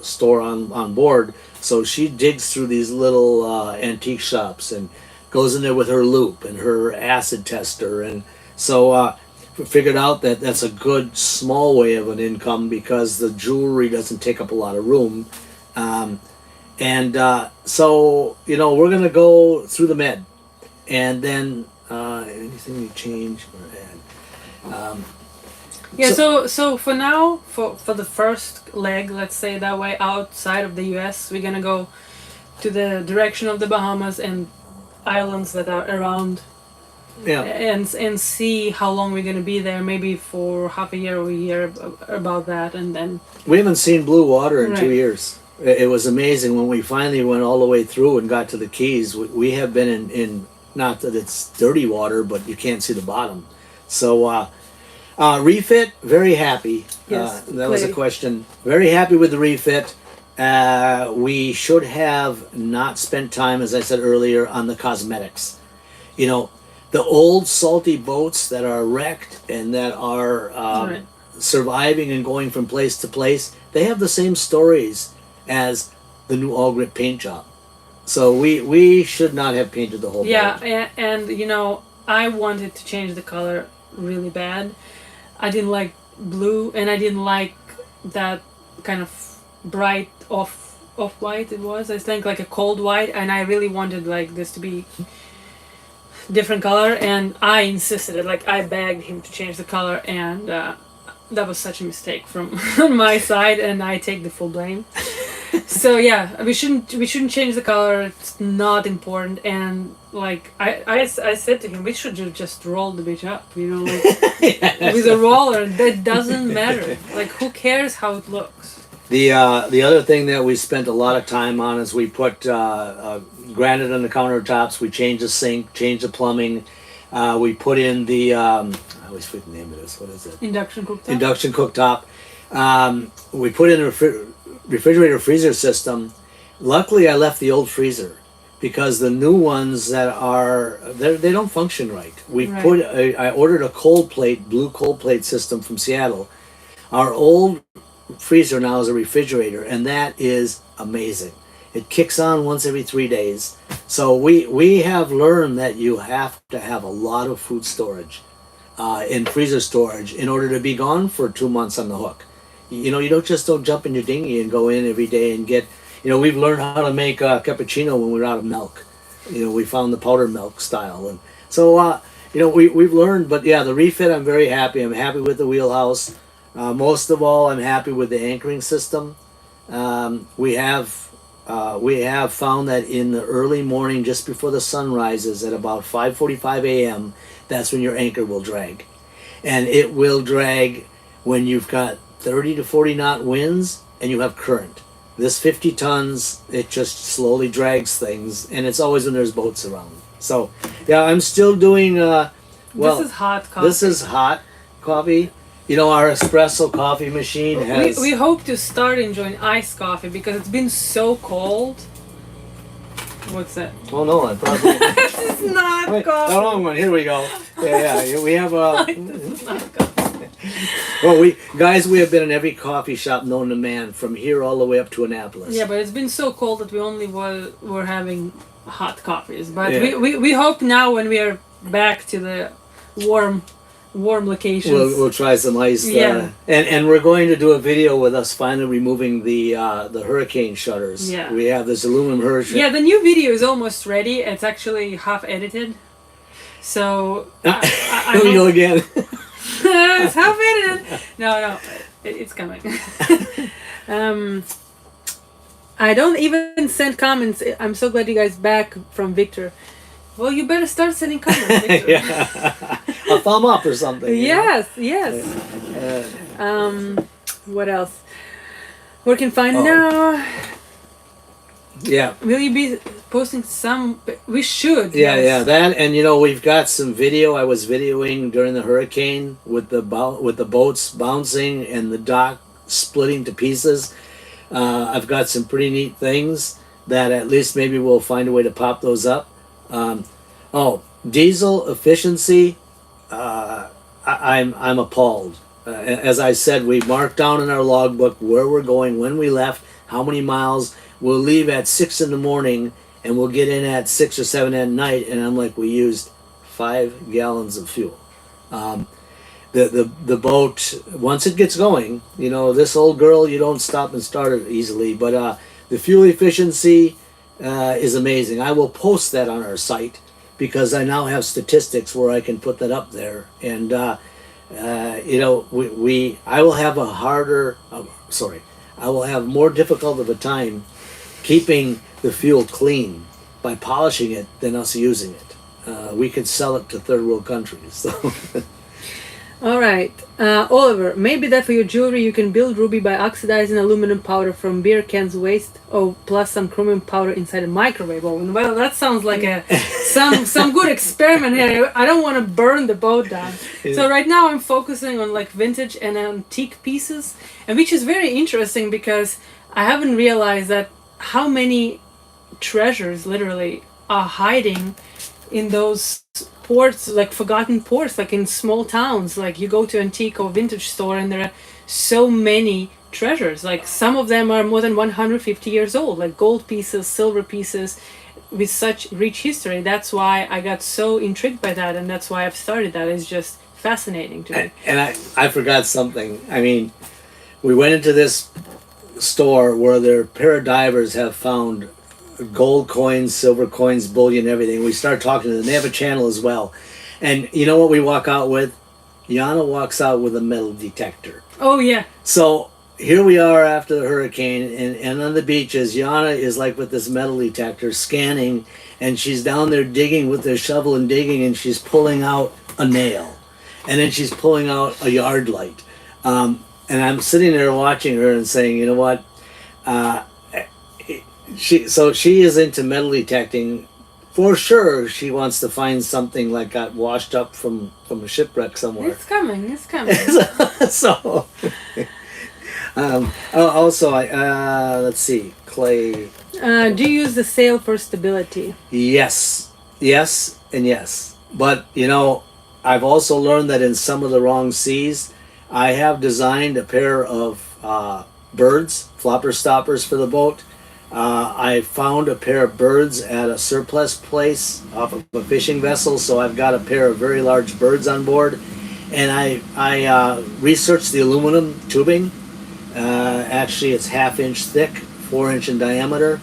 store on board. So she digs through these little antique shops and goes in there with her loop and her acid tester. And so figured out that that's a good small way of an income because the jewelry doesn't take up a lot of room. So, you know, we're going to go through the Med. And then anything we change or add. Yeah, so for now, for the first leg, let's say that way, outside of the US, we're going to go to the direction of the Bahamas and islands that are around. Yeah. And see how long we're going to be there, maybe for half a year or a year about that. And then we haven't seen blue water in Right. 2 years. It was amazing when we finally went all the way through and got to the Keys. We have been in not that it's dirty water, but you can't see the bottom. So refit, very happy. Yes, That was a clearly. question. Very happy with the refit. We should have not spent time, as I said earlier, on the cosmetics. You know, the old salty boats that are wrecked and that are Right. surviving and going from place to place, they have the same stories as the new all grip paint job. So we should not have painted the whole Yeah, boat. and you know, I wanted to change the color really bad. I didn't like blue, and I didn't like that kind of bright off white it was. I think like a cold white, and I really wanted like this to be different color, and I insisted, like I begged him to change the color, and that was such a mistake from my side, and I take the full blame. So yeah, we shouldn't change the color. It's not important. And like I said to him, we should just roll the bitch up, you know, like with a roller. That doesn't matter. Like who cares how it looks? The other thing that we spent a lot of time on is we put granite on the countertops. We changed the sink, changed the plumbing. We put in the I always forget the name of this. What is it? Induction cooktop. Induction cooktop. We put in a refrigerator freezer system. Luckily, I left the old freezer because the new ones that are they don't function right. Right. I ordered a cold plate, blue cold plate system from Seattle. Our old freezer now is a refrigerator, and that is amazing. It kicks on once every 3 days. So we have learned that you have to have a lot of food storage in freezer storage in order to be gone for 2 months on the hook. You know, you don't jump in your dinghy and go in every day and get, you know, we've learned how to make cappuccino when we're out of milk. You know, we found the powdered milk style. And so, you know, we've learned, but yeah, the refit, I'm very happy. I'm happy with the wheelhouse. Most of all, I'm happy with the anchoring system. We have found that in the early morning, just before the sun rises at about 5:45 a.m., that's when your anchor will drag. And it will drag when you've got 30 to 40 knot winds and you have current. This 50 tons, it just slowly drags things, and it's always when there's boats around. So, yeah, I'm still doing, well, this is hot coffee. This is hot coffee. You know, our espresso coffee machine has... We hope to start enjoying iced coffee because it's been so cold. What's that? Oh, no, I probably... This is not Wait, coffee. the wrong one. Here we go. Yeah, we have a... This is not coffee. Well, we have been in every coffee shop known to man, from here all the way up to Annapolis. Yeah, but it's been so cold that we only were having hot coffees. But Yeah. we hope now when we are back to the warm locations. We'll try some ice. Yeah. And we're going to do a video with us finally removing the hurricane shutters. Yeah. We have this aluminum hurricane. Yeah, the new video is almost ready. It's actually half edited. So I Here we go again. it's half edited. No, it's coming. I don't even send comments. I'm so glad you guys back from Victor. Well, you better start sending comments, Victor. Yeah. A thumb up or something. Yes. What else? Working fine now. Yeah. Will you be posting some? We should. Yeah, yes. yeah. That, and we've got some video. I was videoing during the hurricane with the boats bouncing and the dock splitting to pieces. I've got some pretty neat things that at least maybe we'll find a way to pop those up. Diesel efficiency. I'm appalled. As I said, we marked down in our logbook where we're going, when we left, how many miles. We'll leave at 6 in the morning and we'll get in at 6 or 7 at night, and I'm like, we used 5 gallons of fuel. The boat, once it gets going, this old girl, you don't stop and start it easily, but the fuel efficiency is amazing. I will post that on our site because I now have statistics where I can put that up there, and I will have I will have more difficult of a time keeping the fuel clean by polishing it than us using it. We could sell it to third world countries. So. All right, Oliver. Maybe that for your jewelry you can build ruby by oxidizing aluminum powder from beer cans waste, plus some chromium powder inside a microwave oven. Well, that sounds like some good experiment here. I don't want to burn the boat down. Yeah. So right now I'm focusing on like vintage and antique pieces, and which is very interesting because I haven't realized that how many treasures literally are hiding in those ports, like forgotten ports, like in small towns. Like you go to antique or vintage store and there are so many treasures. Like some of them are more than 150 years old, like gold pieces, silver pieces with such rich history. That's why I got so intrigued by that, and that's why I've started that. It's just fascinating to me. And I forgot something. I mean, we went into this store where their paradivers have found gold coins, silver coins, bullion, everything. We start talking to them. They have a channel as well. And you know what we walk out with? Yana walks out with a metal detector. Oh, yeah. So here we are after the hurricane, and on the beaches, Yana is like with this metal detector scanning, and she's down there digging with their shovel and digging, and she's pulling out a nail. And then she's pulling out a yard light. And I'm sitting there watching her and saying, you know what? She is into metal detecting. For sure, she wants to find something like got washed up from a shipwreck somewhere. It's coming. So, also, let's see, clay. Do you use the sail for stability? Yes, and yes. But I've also learned that in some of the wrong seas, I have designed a pair of birds, flopper stoppers for the boat. I found a pair of birds at a surplus place off of a fishing vessel, so I've got a pair of very large birds on board. And I researched the aluminum tubing. Actually, it's 1/2 inch thick, 4 inch in diameter,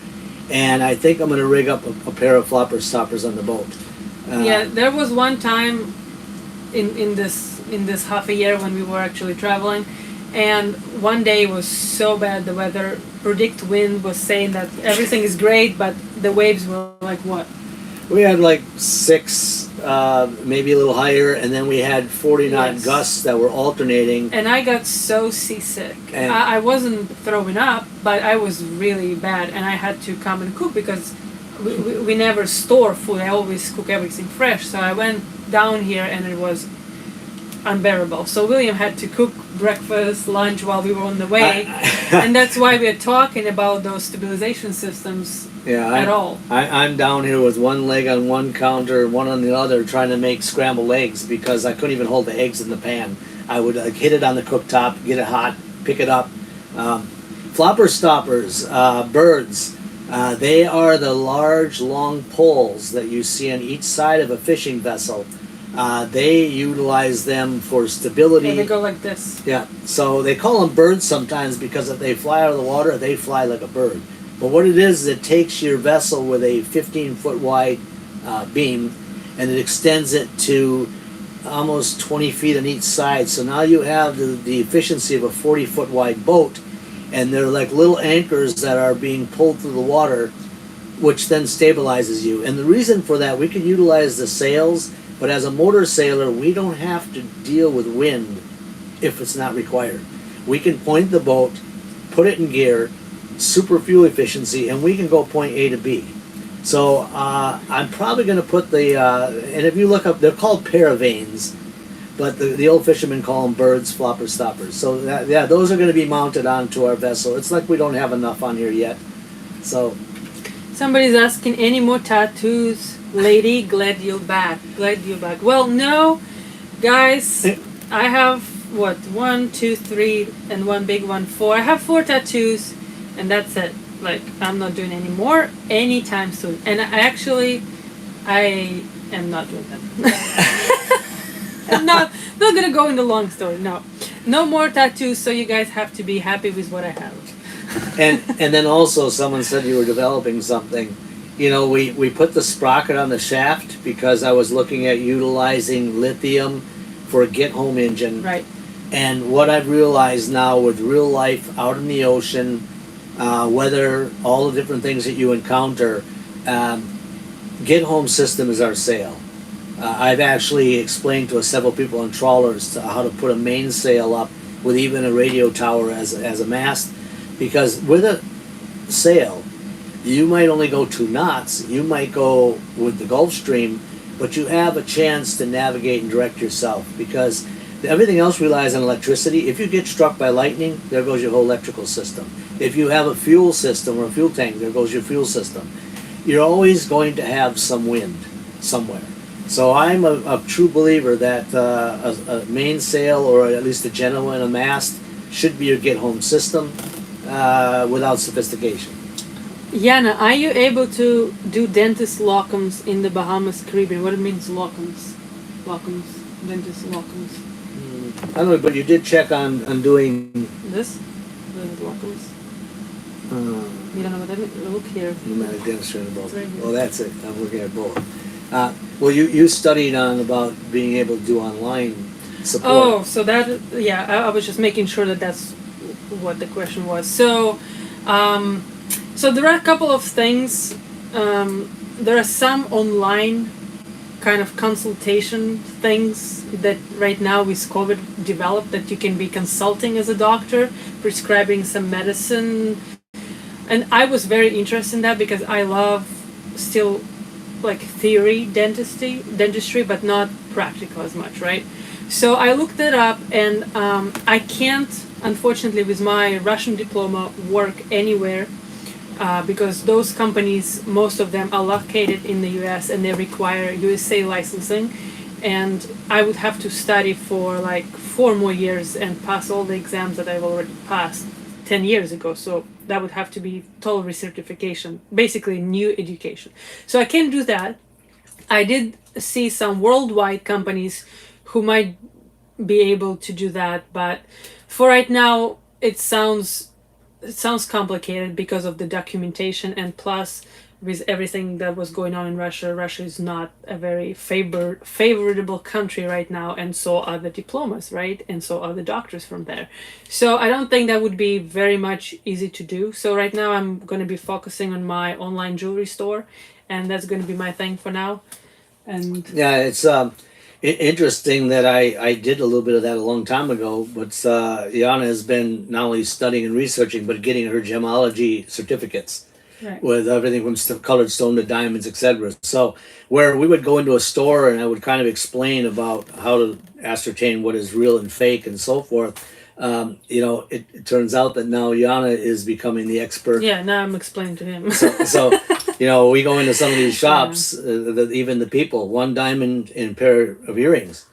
and I think I'm going to rig up a pair of flopper stoppers on the boat. Yeah, there was one time in this half a year when we were actually traveling, and one day was so bad, the weather predict wind was saying that everything is great, but the waves were like what? We had like 6, maybe a little higher, and then we had 40 knot gusts that were alternating. And I got so seasick. I wasn't throwing up, but I was really bad, and I had to come and cook because we never store food. I always cook everything fresh. So I went down here, and it was unbearable. So William had to cook breakfast, lunch while we were on the way, and that's why we're talking about those stabilization systems at all. I'm down here with one leg on one counter, one on the other, trying to make scrambled eggs because I couldn't even hold the eggs in the pan. I would hit it on the cooktop, get it hot, pick it up. Flopper stoppers, birds, they are the large, long poles that you see on each side of a fishing vessel. They utilize them for stability. Yeah, they go like this. Yeah, so they call them birds sometimes because if they fly out of the water, they fly like a bird. But what it is, it takes your vessel with a 15-foot wide beam and it extends it to almost 20 feet on each side. So now you have the efficiency of a 40-foot wide boat, and they're like little anchors that are being pulled through the water, which then stabilizes you. And the reason for that, we can utilize the sails, but as a motor sailor, we don't have to deal with wind if it's not required. We can point the boat, put it in gear, super fuel efficiency, and we can go point A to B. So I'm probably going to put the, and if you look up, they're called paravanes, but the old fishermen call them birds, flopper stoppers. So yeah, those are going to be mounted onto our vessel. It's like we don't have enough on here yet. So Somebody's asking, any more tattoos? Lady, glad you're back. Glad you're back. Well, no, guys, I have, what, 1, 2, 3, and one big one, 4. I have 4 tattoos, and that's it. Like, I'm not doing any more anytime soon. And I am not doing that. I'm not gonna go into long story. No more tattoos. So you guys have to be happy with what I have. and then also someone said you were developing something. You know, we put the sprocket on the shaft because I was looking at utilizing lithium for a get home engine. Right. And what I've realized now with real life out in the ocean, weather, all the different things that you encounter, get home system is our sail. I've actually explained to several people on trawlers how to put a mainsail up with even a radio tower as a mast, because with a sail, you might only go 2 knots, you might go with the Gulf Stream, but you have a chance to navigate and direct yourself, because everything else relies on electricity. If you get struck by lightning, there goes your whole electrical system. If you have a fuel system or a fuel tank, there goes your fuel system. You're always going to have some wind somewhere. So I'm a true believer that a mainsail, or at least a genoa and a mast, should be your get-home system without sophistication. Yana, are you able to do dentist locums in the Bahamas, Caribbean? What it means locums? Locums. Dentist locums. I don't know, but you did check on doing... This? The locums? You don't know what that means? Look here. Pneumatic dentistry in both. Right here. Well, that's it. I'm looking at both. Well, you studied on about being able to do online support. Oh, so that, yeah, I was just making sure that that's what the question was. So, so there are a couple of things. There are some online kind of consultation things that right now with COVID developed, that you can be consulting as a doctor, prescribing some medicine. And I was very interested in that because I love still like theory dentistry, but not practical as much, right? So I looked it up, and I can't, unfortunately, with my Russian diploma, work anywhere because those companies, most of them are located in the US and they require USA licensing, and I would have to study for like 4 more years and pass all the exams that I've already passed 10 years ago. So that would have to be total recertification, basically new education. So I can't do that. I did see some worldwide companies who might be able to do that, but for right now it sounds complicated because of the documentation, and plus with everything that was going on in Russia is not a very favorable country right now, and so are the diplomas, right? And so are the doctors from there. So I don't think that would be very much easy to do. So right now I'm going to be focusing on my online jewelry store, and that's going to be my thing for now. And yeah, it's interesting that I did a little bit of that a long time ago, but Yana has been not only studying and researching, but getting her gemology certificates. Right. With everything from colored stone to diamonds, etc. So where we would go into a store and I would kind of explain about how to ascertain what is real and fake and so forth, it turns out that now Yana is becoming the expert. Yeah, now I'm explaining to him. So we go into some of these shops, even the people, 1 diamond in a pair of earrings,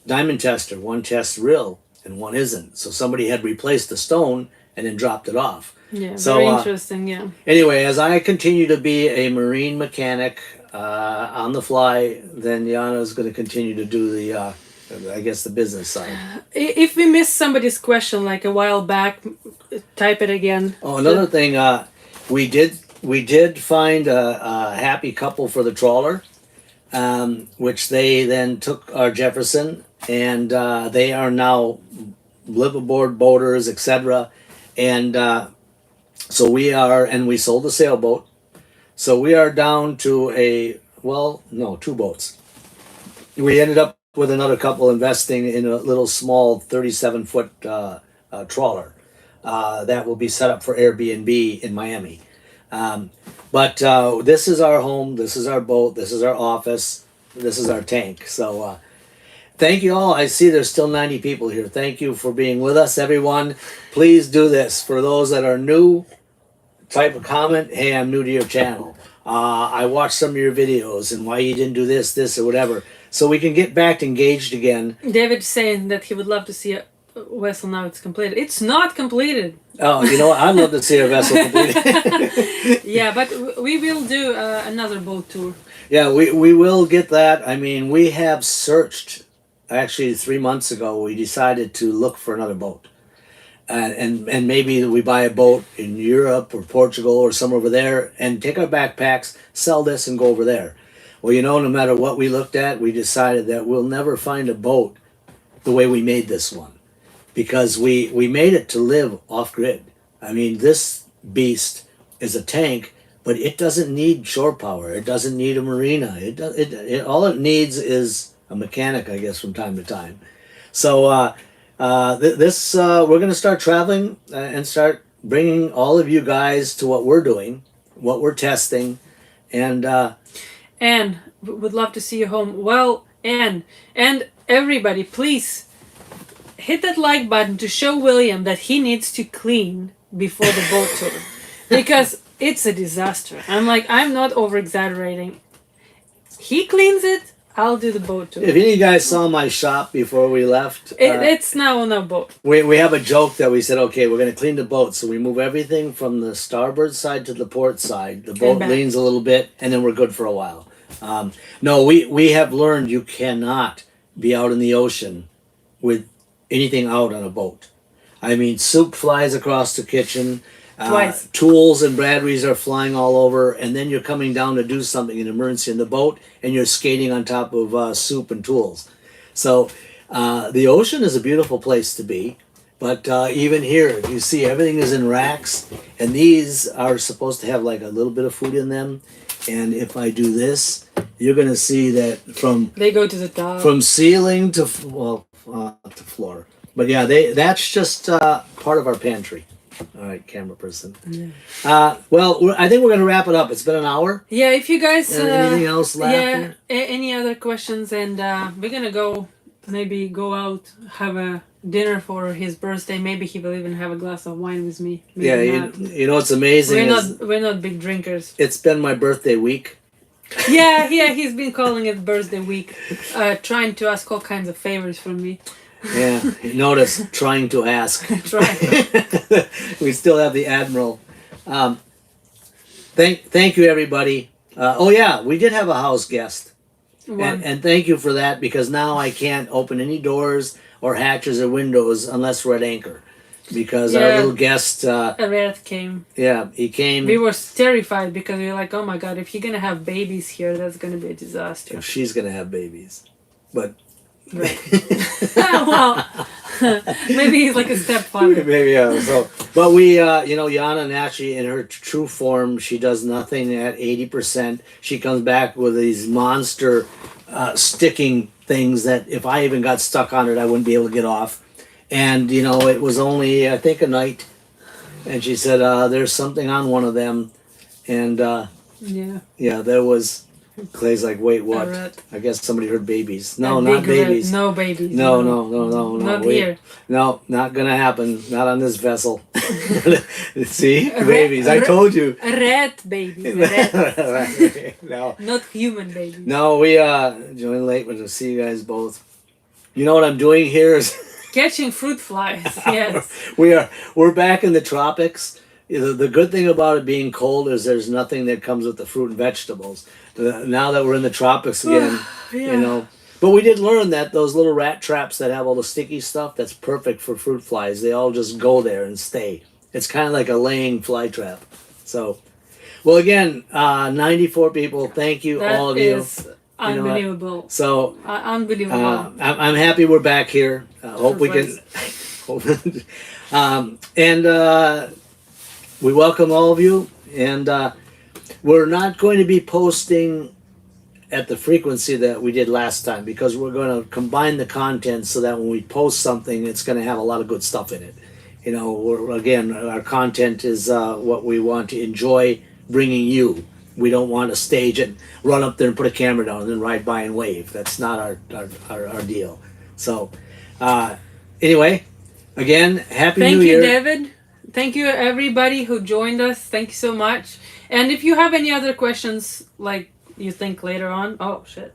diamond tester, 1 test real, and one isn't. So somebody had replaced the stone and then dropped it off. Yeah, So, very interesting. Yeah. Anyway, as I continue to be a marine mechanic on the fly, then Yana is going to continue to do the, I guess, the business side. If we missed somebody's question like a while back, type it again. Oh, another thing, we did find a happy couple for the trawler, which they then took our Jefferson, and they are now liveaboard boaters, etc. And so we are, and we sold the sailboat. So we are down to two boats. We ended up with another couple investing in a little small 37-foot trawler that will be set up for Airbnb in Miami. But this is our home, this is our boat, this is our office, this is our tank. So thank you all. I see there's still 90 people here. Thank you for being with us, everyone. Please do this. For those that are new, type a comment, hey, I'm new to your channel. I watched some of your videos and why you didn't do this, or whatever. So we can get back engaged again. David's saying that he would love to see a vessel now it's completed. It's not completed. Oh, you know what? I'd love to see a vessel completed. Yeah, but we will do another boat tour. Yeah, we will get that. I mean, we have searched. Actually, 3 months ago, we decided to look for another boat. And maybe we buy a boat in Europe or Portugal or somewhere over there and take our backpacks, sell this, and go over there. Well, you know, no matter what we looked at, we decided that we'll never find a boat the way we made this one. Because we made it to live off-grid. I mean, this beast is a tank, but it doesn't need shore power. It doesn't need a marina. All it needs is a mechanic, I guess, from time to time. So we're going to start traveling and start bringing all of you guys to what we're doing, what we're testing, and would love to see you home. Well, and everybody, please hit that like button to show William that he needs to clean before the boat tour, because it's a disaster. I'm not over exaggerating. He cleans it. I'll do the boat tour. If any of you guys saw my shop before we left, it's now on a boat. We have a joke that we said, okay, we're going to clean the boat. So we move everything from the starboard side to the port side. The boat leans a little bit, and then we're good for a while. No, we have learned you cannot be out in the ocean with anything out on a boat. I mean, soup flies across the kitchen. Twice. Tools and batteries are flying all over, and then you're coming down to do something in emergency in the boat, and you're skating on top of soup and tools. So the ocean is a beautiful place to be, but even here, you see everything is in racks, and these are supposed to have like a little bit of food in them. And if I do this, you're going to see that they go to the top, from ceiling to floor. But yeah, that's just part of our pantry. All right, camera person. Yeah. Well, I think we're going to wrap it up. It's been an hour. Yeah, if you guys... anything else left? Yeah, any other questions? And we're going to go out, have a dinner for his birthday. Maybe he will even have a glass of wine with me. Maybe you know what's amazing we're not big drinkers. It's been my birthday week. Yeah, he's been calling it birthday week. Trying to ask all kinds of favors from me. Yeah, notice, trying to ask. We still have the Admiral. Thank you, everybody. We did have a house guest. And thank you for that, because now I can't open any doors or hatches or windows unless we're at anchor. Because our little guest... Red came. Yeah, he came. We were terrified because we were like, oh my god, if you're going to have babies here, that's going to be a disaster. If she's going to have babies. But... Right. Well, maybe he's like a stepfather. Maybe, yeah. So, but we, Yana Nachi, in her true form, she does nothing at 80%. She comes back with these monster sticking things that if I even got stuck on it, I wouldn't be able to get off. And, it was only, I think, a night. And she said, there's something on one of them. And, yeah, there was... Clay's like, wait, what? I guess somebody heard babies. No, not babies. No babies. No. Not wait. Here. No, not gonna happen. Not on this vessel. See? Babies. I told you. Rat babies. Rat. No. Not human babies. No, we joined late, but to see you guys both. You know what I'm doing here is Catching fruit flies. Yes. We're back in the tropics. The good thing about it being cold is there's nothing that comes with the fruit and vegetables. Now that we're in the tropics again, Yeah. you know. But we did learn that those little rat traps that have all the sticky stuff, that's perfect for fruit flies. They all just go there and stay. It's kind of like a laying fly trap. So, well, again, 94 people. Thank you, That all of you. is unbelievable. So, Unbelievable. I'm happy we're back here. Hope we can. And we welcome all of you. And we're not going to be posting at the frequency that we did last time because we're going to combine the content so that when we post something, it's going to have a lot of good stuff in it. You know, again, our content is what we want to enjoy bringing you. We don't want to stage and run up there and put a camera down and then ride by and wave. That's not our deal. So, anyway, again, Happy New Year. Thank you, David. Thank you, everybody who joined us. Thank you so much. And if you have any other questions, like you think later on, oh shit,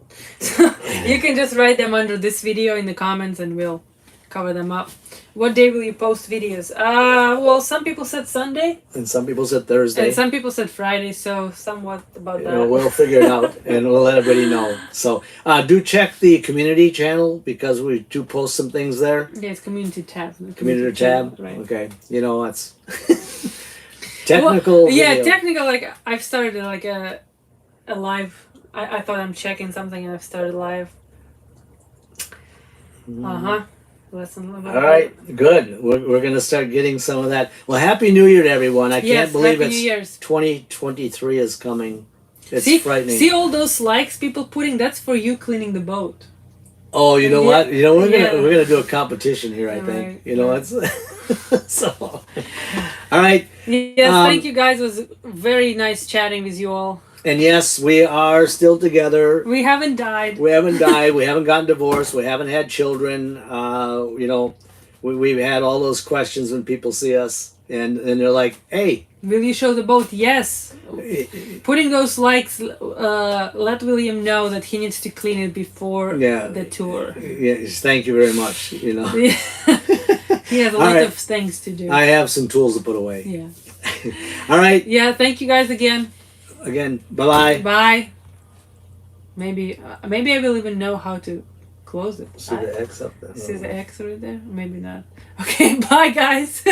you can just write them under this video in the comments and we'll cover them up. What day will you post videos? Well, some people said Sunday. And some people said Thursday. And some people said Friday, so somewhat about that. We'll figure it out and we'll let everybody know. So do check the community channel because we do post some things there. Yeah, it's community tab. Community tab? Right. Okay. You know, that's technical. Well, yeah, video. technical. Like, I've started like a live. I thought I'm checking something and I've started live. Listen a little bit. All right, good. We're going to start getting some of that. Well, Happy New Year to everyone. I can't believe Happy New Year's. it's 2023 is coming. It's frightening. See all those likes people putting? That's for you cleaning the boat. Oh, you know what? You know, we're Yeah. gonna do a competition here, I think. Right, You know, right. it's so. All right. Yes, thank you guys. It was very nice chatting with you all. And yes, we are still together. We haven't died. We haven't died. We haven't gotten divorced. We haven't had children. You know, we've had all those questions when people see us, and they're like, "Hey, will you show the boat?" Yes. Putting those likes, let William know that he needs to clean it before the tour. Yes, thank you very much. You know, he has a lot of things to do. I have some tools to put away. Yeah. All right. Yeah. Thank you guys again. Again, bye-bye. Bye. Maybe I will even know how to close it. See the X up there. See the X right there? Maybe not. Okay, bye guys.